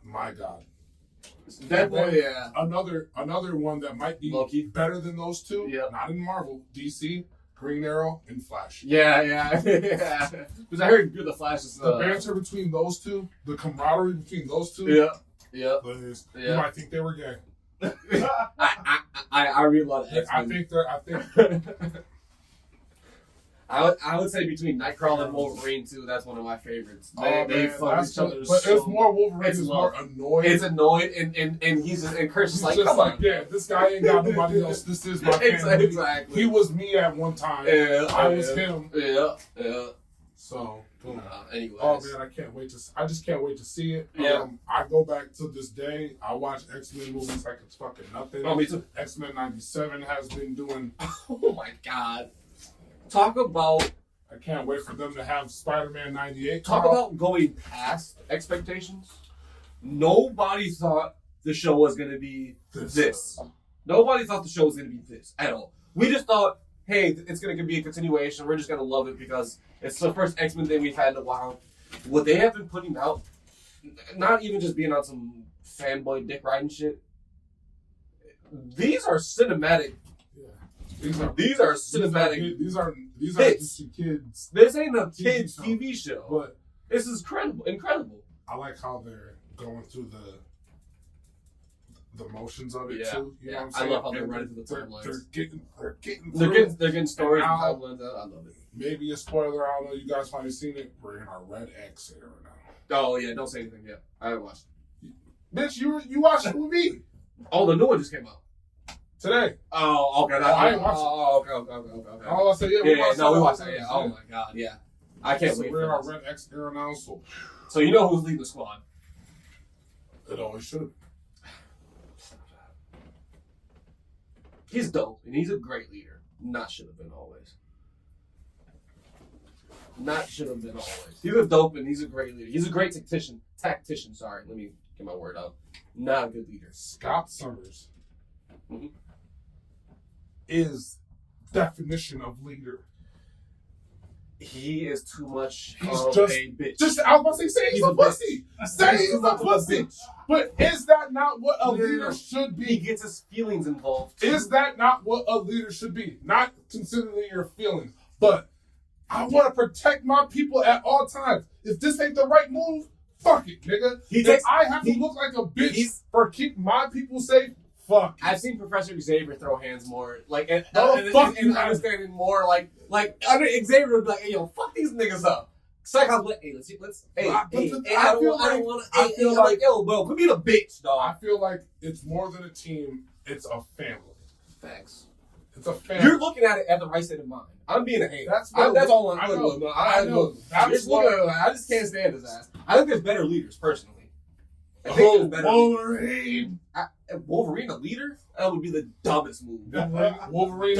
My God. Deadpool, yeah. Another one that might be Loki. better than those two. Yeah. Not in Marvel, DC, Green Arrow, and Flash. Yeah. Because I heard the Flash is. The banter between those two, the camaraderie between those two. Yeah. You might think they were gay. I read a lot of X-Men. I would say between Nightcrawler and Wolverine too. That's one of my favorites. They fuck each other. But it's more Wolverine. It's more annoyed. It's annoyed, and he's just, and Kurt's He's like, just come like, on. yeah, this guy ain't got nobody else. This is my family. Exactly. He was me at one time. Yeah, I was him. Yeah. So, boom. Anyways. Oh man, I just can't wait to see it. Yeah. I go back to this day. I watch X-Men movies like it's fucking nothing. Oh, me too. X-Men 97 has been doing. Oh my god. Talk about I can't wait for them to have Spider-Man 98. Talk about going past expectations. Nobody thought the show was going to be this. Nobody thought the show was going to be this at all. We just thought, hey, it's going to be a continuation. We're just going to love it because it's the first X-Men thing we've had in a while. What they have been putting out, not even just being on some fanboy dick riding shit, these are cinematic. These are cinematic. These are hits. just kids. This ain't a kids TV show. But this is incredible. I like how they're going through the motions of it too. You know what I'm I saying? love how they're running through the timelines. They're getting stories and now, timelines. I love it. Maybe a spoiler. I don't know. You guys might have seen it. We're in our Red X era now. Oh yeah, don't say anything yet. I haven't watched it. Bitch, you watched it with me Oh, the new one just came out. today. Oh, okay. I ain't watched it. Oh, okay. All I said, We watched it. Yeah. Oh my god, yeah. I can't wait. We're in For our this. Red X era now, So you know who's leading the squad? it always should have. He's dope and he's a great leader. Not should have been always. He's a dope and he's a great leader. He's a great tactician. Sorry, let me get my word out. Not a good leader. Scott Summers Mhm. is definition of leader. He is too much He's of just- a bitch. I was about to say he's a pussy. Say he's a pussy. But is that not what a leader should He be? gets his feelings involved. Is that not what a leader should be? Not considering your feelings, but I want to protect my people at all times. If this ain't the right move, fuck it, nigga. If I have to look like a bitch for keeping my people safe, fuck it. I've seen Professor Xavier throw hands more, like, and fuck you, understanding more, like Xavier would be like, hey, yo, fuck these niggas up. Psycho's like, hey, I don't want to, I feel like, yo, bro, quit being a bitch, I dog. feel like it's more than a team, it's a family. Facts. It's a fan. You're looking at it at the right state of mind. I'm being a hater. That's all I'm I doing. know. No, I know. You're just looking at it, I just can't stand his ass. I think there's better leaders, personally. I think there's better Wolverine. Wolverine, a leader? That would be the dumbest move. Wolverine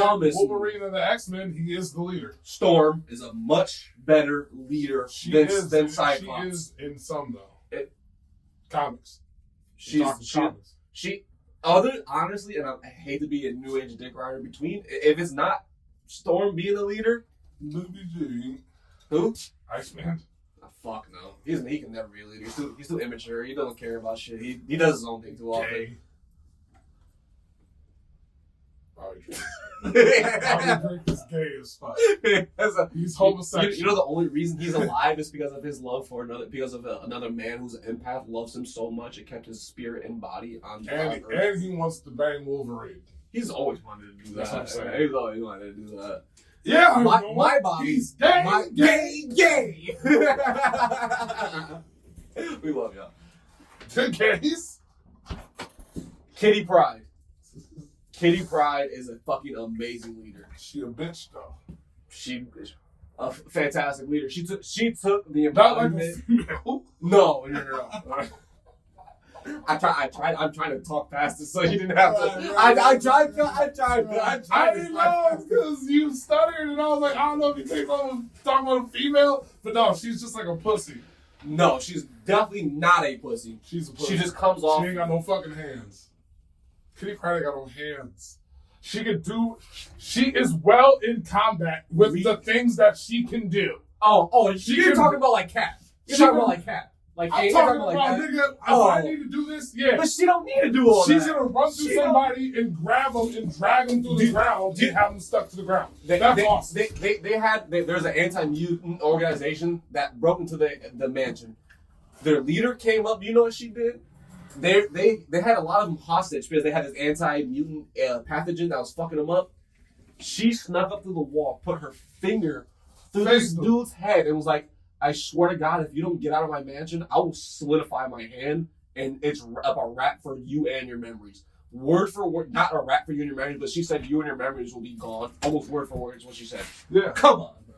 of the X-Men, he is the leader. Storm is a much better leader than Cyclops. She is in some, though. Comics. Honestly, and I hate to be a new age dick rider between, if it's not Storm being the leader, who? Iceman. Oh, fuck no. He can never be a leader. He's too immature. He doesn't care about shit. He does his own thing too often. Drake is gay as fuck. He's homosexual. You know the only reason he's alive is because of his love for another man who's an empath, loves him so much it kept his spirit and body on Earth. And he wants to bang Wolverine. He's always wanted to do that. That's what I'm saying. He's always wanted to do that. Yeah, my Bobby's gay. We love y'all. The gays? Kitty Pryde. Kitty Pryde is a fucking amazing leader. She a bitch though. She a fantastic leader. She took the environment. Not like a female. No. I'm trying to talk past it so you didn't have to. I tried. I didn't know because you stuttered and I was like, I don't know if you think I'm talking about a female, but no, she's just like a pussy. No, she's definitely not a pussy. She's a pussy. She just comes off. She ain't got no fucking hands. Kitty Pryde ain't got no hands. She is well in combat with the things that she can do. Oh, you're talking about like Cat. You're talking about like Cat. Like, I'm talking about nigga, if I need to do this, yeah. But she don't need to do all She's that. gonna run through somebody and grab them and drag them through the ground and have them stuck to the ground. That's awesome. There's an anti-mutant organization that broke into the mansion. Their leader came up. You know what she did? They had a lot of them hostage because they had this anti-mutant pathogen that was fucking them up. She snuck up through the wall, put her finger through this dude's head, and was like, I swear to God, if you don't get out of my mansion, I will solidify my hand, and it's a wrap for you and your memories. Word for word, not a wrap for you and your memories, but she said you and your memories will be gone. Almost word for word is what she said. Yeah. Come on, bro.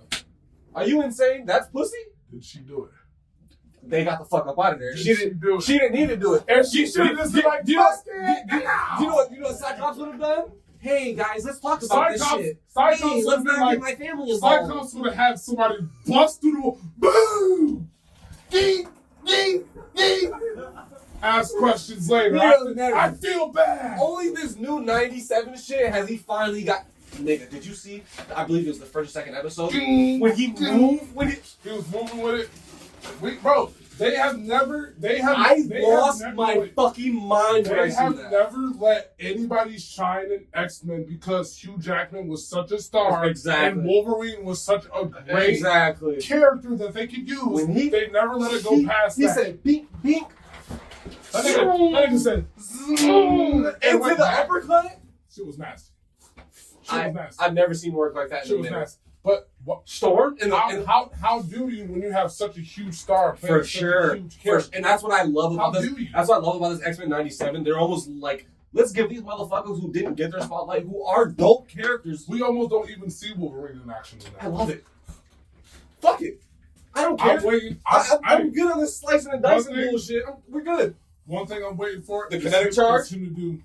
Are you insane? That's pussy? Did she do it? They got the fuck up out of there. She didn't need to do it. And she should have just been like, do you know what Cyclops would have done? Hey guys, let's talk about this shit. Cyclops hey, let's not get my family involved. Cyclops would have had somebody bust through the wall. Boom! Ding! Ding! Ding! Ask questions later. I feel bad. Only this new 97 shit has he finally got. Nigga, did you see? I believe it was the first or second episode. When he moved, he was moving with it. Bro, I lost my fucking mind when I see that. They have never let anybody shine in X-Men because Hugh Jackman was such a star. Exactly. And Wolverine was such a great character that they could use. They never let it go past that. He said, bink, bink. That nigga said, into the uppercut? Shit was nasty. I've never seen work like that. Shit was nasty. But Storm? How do you when you have such a huge star? For sure. And that's what I love about this. That's what I love about this X-Men 97. They're almost like, let's give these motherfuckers who didn't get their spotlight, who are dope characters. We almost don't even see Wolverine in action in that. I love it. Fuck it. I don't care. I'm good on this slicing and dicing bullshit. We're good. One thing I'm waiting for. The kinetic charge? Him to do.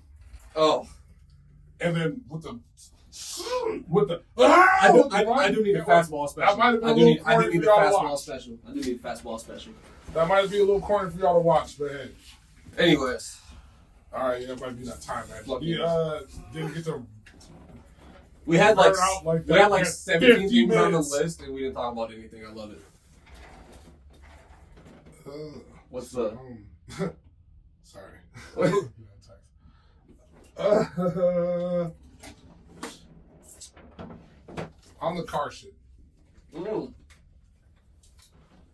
Oh. And then with the I do need a fastball special. That might have been a little corny for y'all to watch. I do need a fastball special. That might be a little corny for y'all to watch, but hey. Anyways. Alright, that might be that time, man. We didn't get to. We had like 17 things on the list, and we didn't talk about anything. I love it. What's the? Sorry. On the car shit.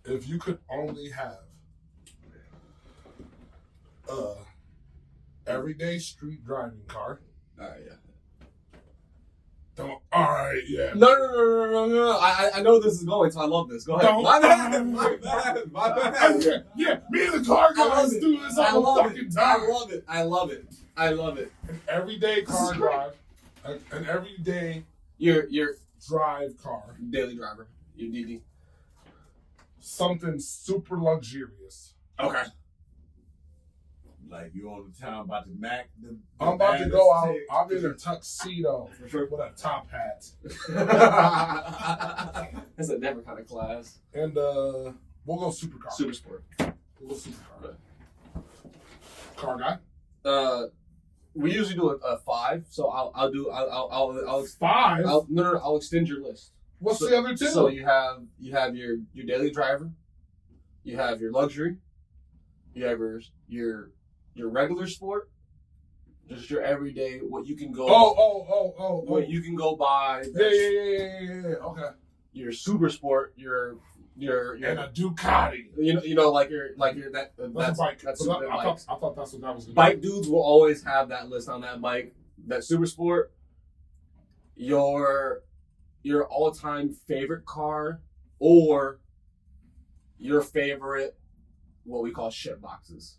If you could only have everyday street driving car. Alright, yeah. Alright, yeah. No. I know this is going, so I love this. Go ahead. My bad. Yeah, me and the car guys do this all the fucking time. I love it. An everyday car drive An everyday Your drive car. daily driver. Your DD. Something super luxurious. Okay. Like you on the town about to Mac. I'm about to go out. I'm in a tuxedo For sure. with a top hat. That's a different kind of class. And we'll go supercar. Super sport. We'll go supercar. Car guy. We usually do a 5, so I'll 5. I'll extend your list. What's the other 2? So you have your daily driver, you have your luxury, you have your regular sport, just your everyday what you can go. What you can go buy. Yeah. Okay. Your super sport, your and a Ducati. You know like your that's a bike. That's I super bike. thought that's what that was. Bike dudes will always have that list on that bike. That super sport, your all-time favorite car, or your favorite what we call shit boxes,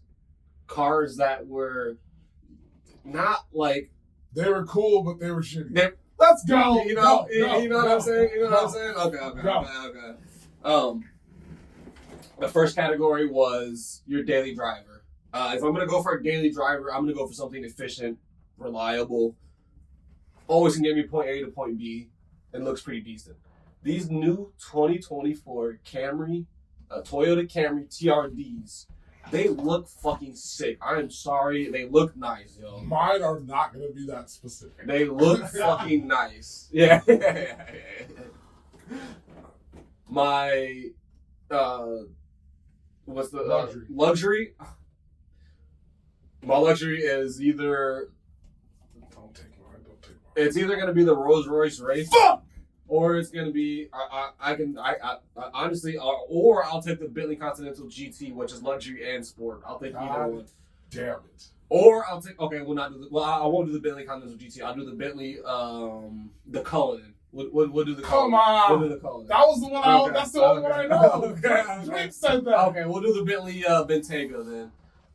cars that were not like they were cool, but they were shitty. Let's go. You know what I'm saying. You know what I'm saying. Okay. The first category was your daily driver. If I'm gonna go for a daily driver, I'm gonna go for something efficient, reliable, always can get me point A to point B, and looks pretty decent. These new 2024 Camry, Toyota Camry TRDs, they look fucking sick. I am sorry, they look nice, yo. Mine are not gonna be that specific. They look fucking nice. Yeah. My what's the luxury? My luxury is either Don't take mine. it's either gonna be the Rolls Royce Wraith, or it's gonna be I honestly, or I'll take the Bentley Continental GT, which is luxury and sport. I'll take either one. Damn it. Or I'll take I won't do the Bentley Continental GT. I'll do the Bentley the Cullinan. We'll do the Come Cullinan. on. We'll do the Cullinan. That was the one. That's the only one I know. Okay. Drake said that. Okay, we'll do the Bentley Bentayga then.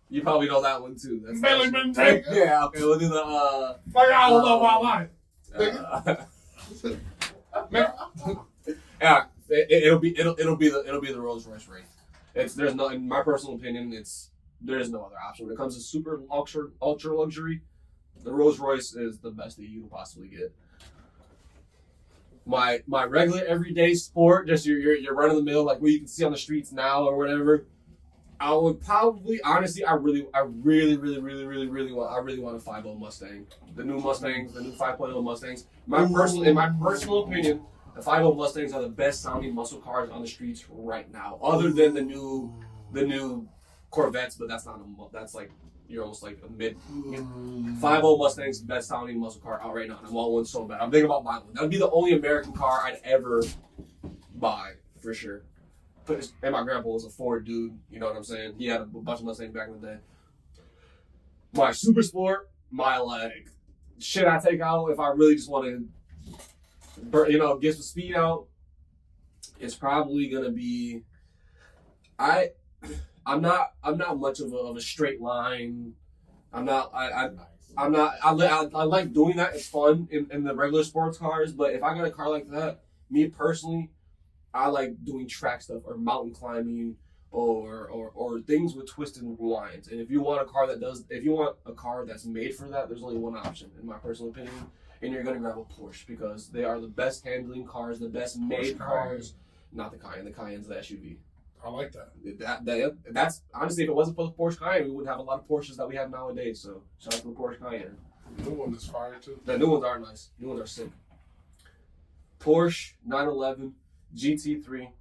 You probably know that one too. That's Bentley Bentayga? Yeah. Okay, we'll do the Like I don't know my life. Yeah, it'll be the Rolls Royce Wraith. There's no, in my personal opinion, there's no other option when it comes to super ultra luxury. The Rolls Royce is the best that you can possibly get. My regular everyday sport, just your run of the mill, like what you can see on the streets now or whatever. I would probably, honestly, I really want a 5.0 Mustang. The new Mustangs, the new 5.0 Mustangs. In my personal opinion, the 5.0 Mustangs are the best sounding muscle cars on the streets right now. Other than the new Corvettes, but that's like you're almost like a mid. 5.0 Mustang's best sounding muscle car out right now, and I want one so bad. I'm thinking about buying one. That would be the only American car I'd ever buy for sure. And my grandpa was a Ford dude, you know what I'm saying? He had a bunch of Mustangs back in the day. My super sport, my like shit I take out if I really just want to, get some speed out. It's probably gonna be. I'm not much of a straight line. I like doing that. It's fun in the regular sports cars, but if I got a car like that, me personally, I like doing track stuff or mountain climbing or things with twists and winds. And if you want a car that's made for that, there's only one option, in my personal opinion, and you're gonna grab a Porsche because they are the best handling cars, the best made cars. Not the Cayenne. The Cayenne's the SUV. I like that. That's honestly, if it wasn't for the Porsche Cayenne, we wouldn't have a lot of Porsches that we have nowadays. So shout out to the Porsche Cayenne. The new one is fire too. The new ones are nice. New ones are sick. Porsche 911 GT3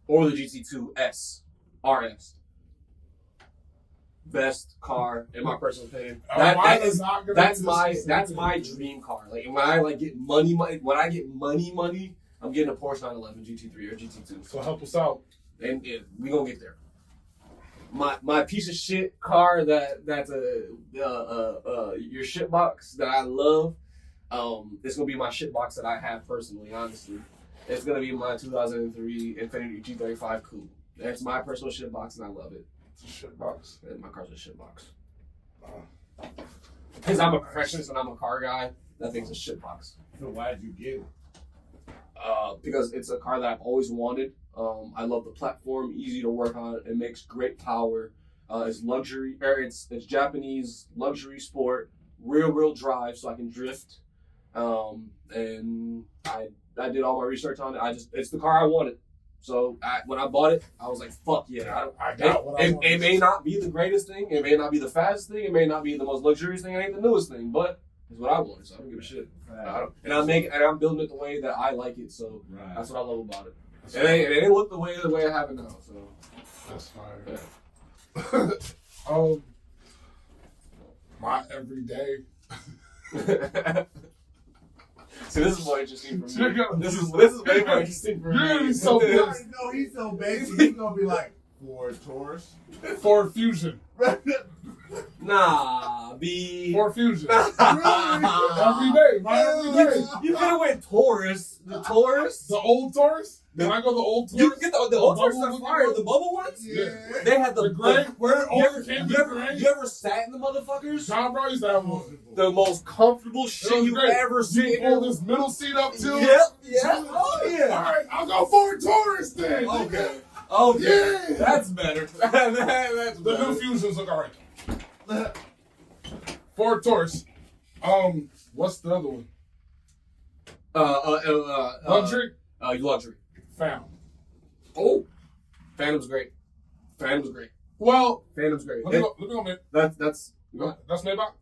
or the GT2 S RS. Best car in my personal opinion. That's my dream car. Like when I get money, when I get money, I'm getting a Porsche 911 GT3 or GT2. So help us out. And we gonna get there. My piece of shit car that's your shit box that I love. It's gonna be my shit box that I have personally, honestly. It's gonna be my 2003 Infiniti G35 Coupe. That's my personal shit box, and I love it. It's a shit box. And my car's a shit box. Because I'm a perfectionist and I'm a car guy. that thing's a shitbox. So why'd you get it? Because it's a car that I've always wanted. I love the platform, easy to work on. It makes great power. It's luxury, or it's Japanese luxury sport, real drive, so I can drift. And I did all my research on it. It's the car I wanted. So when I bought it, I was like, fuck yeah. I got what I wanted. It may not be the greatest thing. It may not be the fastest thing. It may not be the most luxurious thing. It ain't the newest thing, but it's what I wanted, so I don't give a shit. And I'm building it the way that I like it, so that's what I love about it. It ain't look the way I have it now, so that's fire. Yeah. My everyday. See, this is more interesting for me. This is way more interesting for me. You're gonna be so You good. already know he's so basic. He's gonna be like Ford Taurus. Ford Fusion. Nah, B. Ford Fusion. Really? Every day. My everyday. You could have went Taurus. The Taurus? The old Taurus? Can I go the old Taurus? You can get the old Taurus bubble are fire. ones? The bubble ones? Yeah. They had the gray. Where you ever sat in the motherfuckers? John Bro used to have one. The most comfortable shit you've great. ever You seen. pull this middle seat up too. Yep. Oh All yeah. right, I'll go Ford Taurus then. Okay. Oh Yeah. That's better. That's The better. new Fusions look alright. Ford Taurus. What's the other one? Luxury. Luxury. Found. Oh, Phantom's great. Phantom's great. Well, Phantom's great. let me go, man. That's. Go ahead. That's Maybach.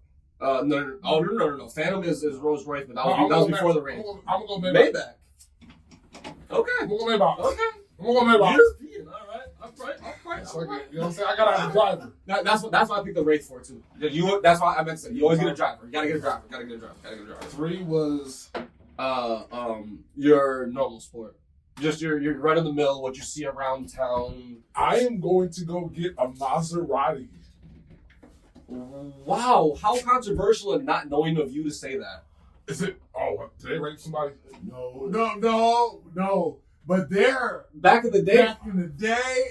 No. Oh, no. Phantom is Rolls Royce, but that No, was before the range. I'm gonna go Maybach. Maybach. Okay. I'm gonna go Maybach. Okay. I'm gonna go Maybach. European. All right. It's like, you know what I'm saying? I gotta have a driver. That's why I picked the Wraith for too. That's why I meant to say you always get a driver. You gotta get a driver. 3 was Your normal sport. Just your run of the mill, what you see around town. I am going to go get a Maserati. Wow, how controversial and not knowing of you to say that. Is it? Oh, did they rape somebody? No. But they're Back in the day,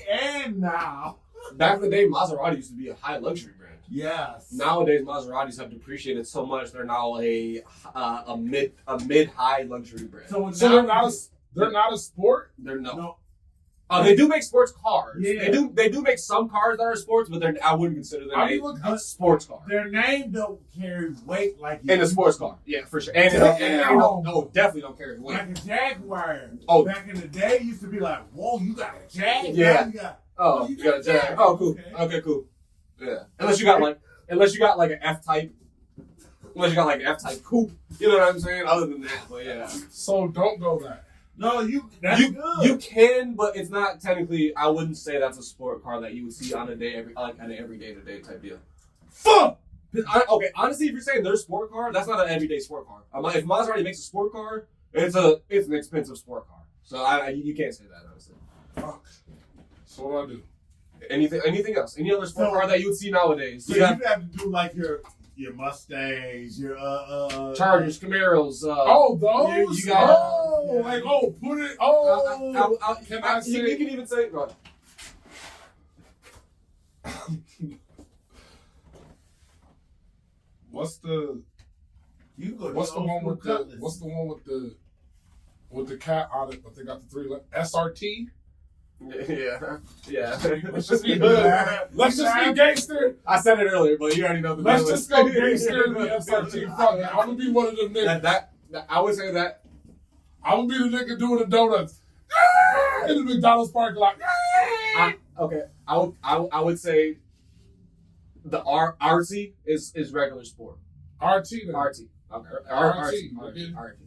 and now. Maserati used to be a high luxury brand. Yes. Nowadays, Maseratis have depreciated so much; they're now a mid-high luxury brand. So They're not a sport? They're no. No. They do make sports cars. Yeah. They do make some cars that are sports, but I wouldn't consider them a sports car. Their name don't carry weight like In a sports car, yeah, for sure. And definitely don't carry weight. like a Jaguar. Oh. Back in the day, it used to be like, whoa, you got a Jag? Yeah. Now you got, Oh, you you got a got a Jag. Jag. Oh, cool. Okay. Okay, cool. Yeah. Unless you got like an F-type. Unless you got like an F-type coupe. You know what I'm saying? Other than that, but yeah. So don't go that. no, that's good. You can, but it's not technically. I wouldn't say that's a sport car that you would see on an every day-to-day type deal. Fuck! Okay, honestly, if you're saying their sport car, that's not an everyday sport car. If Maserati makes a sport car, it's an expensive sport car. So you can't say that honestly. Fuck. So what do I do? Anything else? Any other sport car that you would see nowadays? So you have to do like your Mustangs, your Chargers, Camaros. Those? You got. Put it. Can I say? You can even say. Go ahead. What's the one with the cat on it, but they got the 3 SRT? Yeah. Let's just be gangster. I said it earlier, but you already know the. Let's just go gangster in the SRT. Fuck it. I'm gonna be one of them niggas. That I would say that. I'm gonna be the nigga doing the donuts in the McDonald's parking lot. I would say the RT is regular sport. RT then. RT. Okay. RT.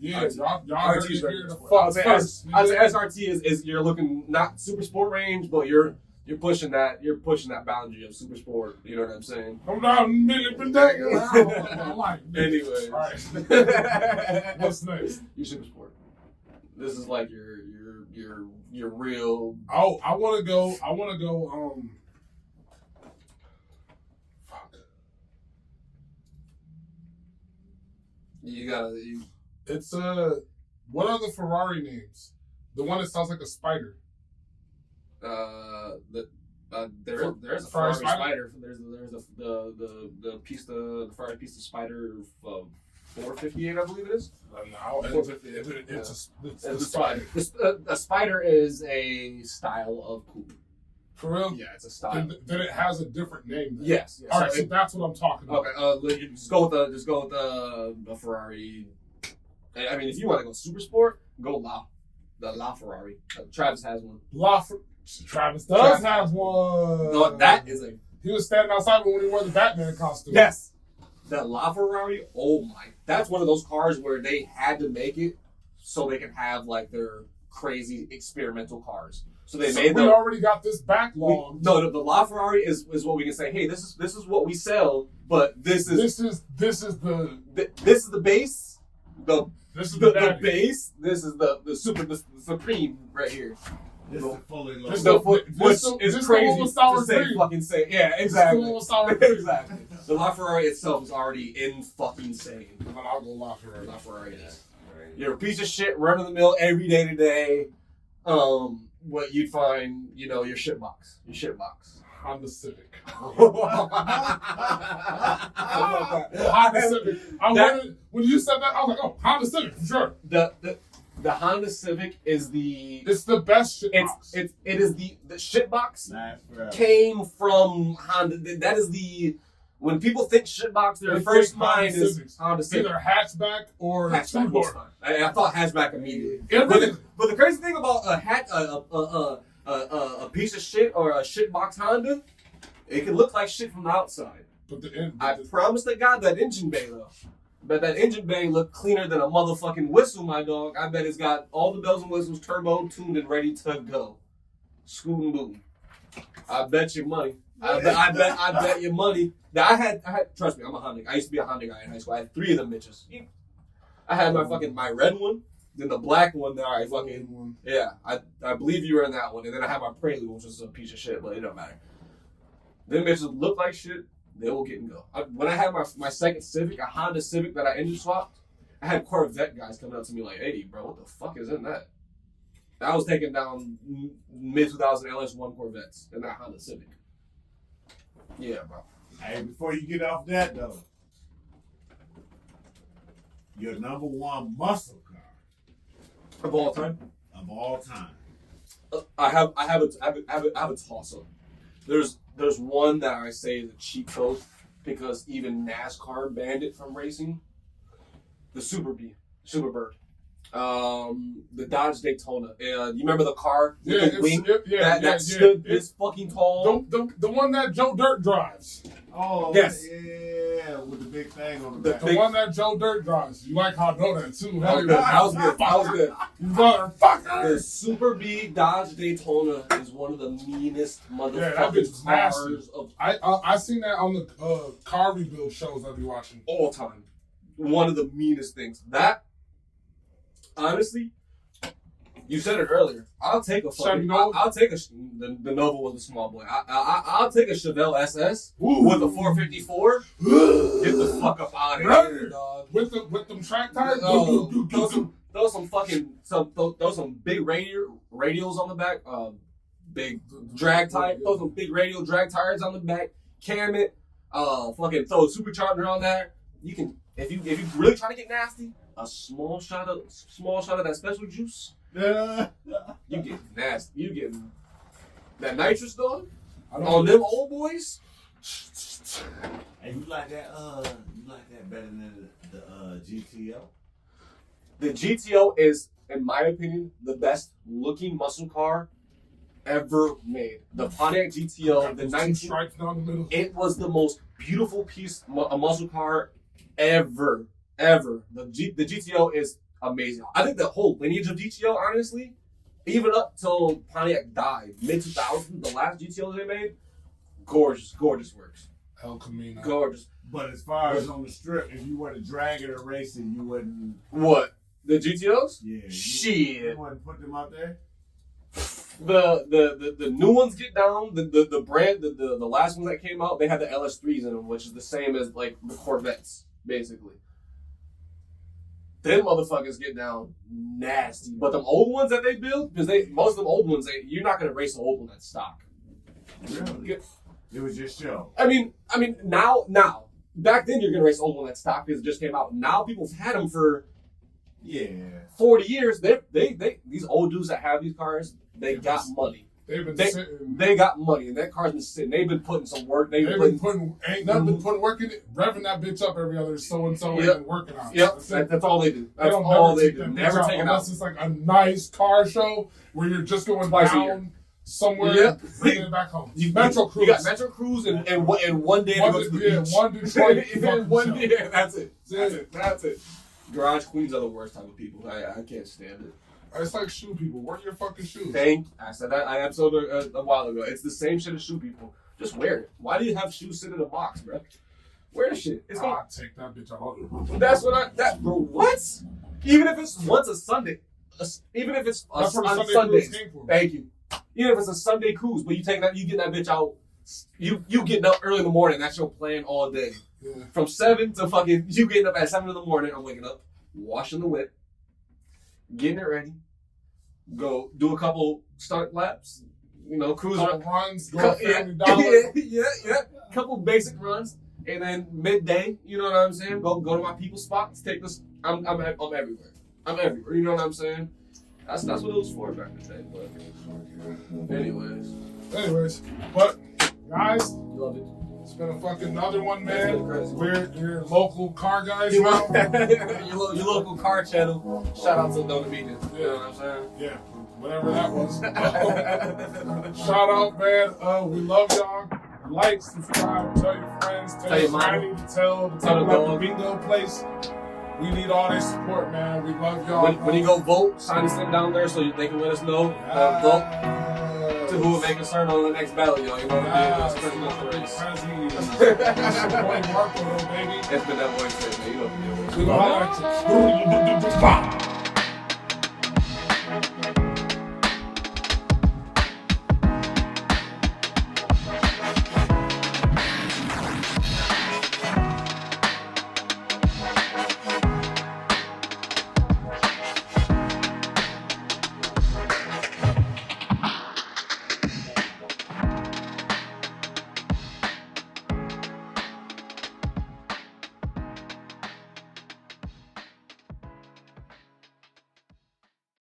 Yeah, RT. y'all RT heard is it regular here the sport. fuck first. I'd say SRT is you're looking not super sport range, but you're pushing that boundary of super sport. You know what I'm saying? I'm not Millie Pendega. Anyway. All right. What's next? Your super sport. This is like your real. Oh, I wanna go. Fuck. You gotta. It's what are the Ferrari names? The one that sounds like a spider. There's a Ferrari spider. There's the Ferrari Pista spider. 458, I believe it is. No, it's a Spider. A Spider is a style of coupe. For real? Yeah, it's a style. Then it has a different name. Then. Yes. All right, so that's what I'm talking about. Okay. Just go with the Ferrari. I mean, if you want to go super sport, go the La Ferrari. Travis has one. Travis does have one. No, that is He was standing outside when he wore the Batman costume. Yes. The La Ferrari. Oh my! That's one of those cars where they had to make it so they can have like their crazy experimental cars. So they made. We already got this backlog. The La Ferrari is what we can say. Hey, this is what we sell, but this is the base. This is the base. This is the supreme right here. This is fully loaded. Which is crazy to say. Fucking say. Yeah, exactly. Exactly. The La Ferrari itself is already in fucking insane. I'll go La Ferrari. La Ferrari is. You're a piece of shit, run of the mill, every day to day. What you'd find, your shitbox. Your shitbox. Honda Civic. Honda Civic. When you said that, I was like, oh, Honda Civic, for sure. The Honda Civic is It's the best shitbox. It is the shitbox came from Honda. That is when people think shitbox, their first mind is Honda Civic. Either hatchback or two-door. I thought hatchback immediately. But the crazy thing about a piece of shit or a shitbox Honda, it can look like shit from the outside. I promise to God that engine bay though. But that engine bay look cleaner than a motherfucking whistle, my dog. I bet it's got all the bells and whistles, turbo, tuned, and ready to go. Scoot and boom. I bet you money. I bet you money. I had. Trust me, I'm a Honda guy. I used to be a Honda guy in high school. I had 3 of them bitches. I had my red one, then the black one that I fucking I believe you were in that one, and then I had my Prelude, which was a piece of shit, but it don't matter. Them bitches look like shit. They will get and go. When I had my second Civic, a Honda Civic that I engine swapped, I had Corvette guys coming up to me like, "Hey, bro, what the fuck is in that?" I was taking down mid-2000 LS1 Corvettes in that Honda Civic. Yeah, bro. Hey, before you get off that though, your number one muscle car of all time. I have a toss up. There's one that I say is a cheat code because even NASCAR banned it from racing. The Superbird. The Dodge Daytona. You remember the car with the wing that stood this fucking tall? The one that Joe Dirt drives. Oh, yes. Yeah, with the big thing on the back. The one that Joe Dirt drives. You like how I know that too. That was good. You motherfucker. The Super B Dodge Daytona is one of the meanest motherfucking cars of I seen that on the car rebuild shows I be watching all time. One of the meanest things. That honestly, you said it earlier. I'll take a fucking. I'll take the Nova was a small boy. I'll take a Chevelle SS with a 454. Get the fuck up out of here, dog. With them track tires. Throw some big radials on the back. Big drag tire. Throw some big radial drag tires on the back. Cam it. Fucking throw a supercharger on there. You can if you really trying to get nasty. A small shot of that special juice. You get nasty. You get that nitrous dog on them old boys. And you like that better than the GTO? The GTO is, in my opinion, the best looking muscle car ever made. The Pontiac GTO, the 19 stripes down the middle. It was the most beautiful piece of muscle car ever. The GTO is amazing. I think the whole lineage of GTO, honestly, even up till Pontiac died, mid-2000, the last GTO they made, gorgeous works. El Camino. Gorgeous. But as far as on the strip, if you were to drag it or race it, you wouldn't. What? The GTOs? Yeah. Shit. You wouldn't put them out there? The new ones get down. The brand, the last ones that came out, they had the LS3s in them, which is the same as like the Corvettes, basically. Them motherfuckers get down nasty. But them old ones that they build, because most of them old ones, you're not gonna race an old one that's stock. Really? It was just show. I mean, now back then you're gonna race the old one that's stock because it just came out. Now people've had them for 40 years. They these old dudes that have these cars, they got money. They've been sitting. They got money, and that car's been sitting. They've been putting some work. Ain't nothing been putting work in it. Revving that bitch up every other so and so and working on it. Yep, that's all they do. That's all they do. Never take it out. Unless it's like a nice car show where you're just going down somewhere, bringing it back home. Metro Cruise. You got Metro Cruise and one day to go to the beach. One Detroit. One day. That's it. That's it. Garage queens are the worst type of people. I can't stand it. It's like shoe people. Wear your fucking shoes. I said that. I episode a while ago. It's the same shit as shoe people. Just wear it. Why do you have shoes sit in a box, bro? Wear the shit. It's gonna take that bitch out. That's what bro. What? Even if it's once a Sunday, even if it's on Sundays. Thank you. Even if it's a Sunday cruise, but you get that bitch out. You getting up early in the morning. That's your plan all day. Yeah. From 7 to fucking you getting up at 7 in the morning. I'm waking up, washing the whip, getting it ready. Go do a couple start laps, cruise runs, go family dollar. Yeah. Couple basic runs, and then midday, you know what I'm saying? Go to my people spots, take this. I'm everywhere. I'm everywhere. You know what I'm saying? That's what it was for back in the day. But anyways, but guys, love it. It's been a fucking another one, man. We're your local car guys now. your local car channel. Shout out to Dona Media. You know what I'm saying? Yeah, whatever that was. Shout out, man. We love y'all. Like, subscribe, tell your friends, tell your family, tell them about the bingo place. We need all their support, man. We love y'all. When you go vote, sign this thing down there so they can let us know. Vote to who will make a turn on the next battle, y'all. You know what I mean? It's your boy Marco, baby. It's been that boy shit, man. You know what we love you.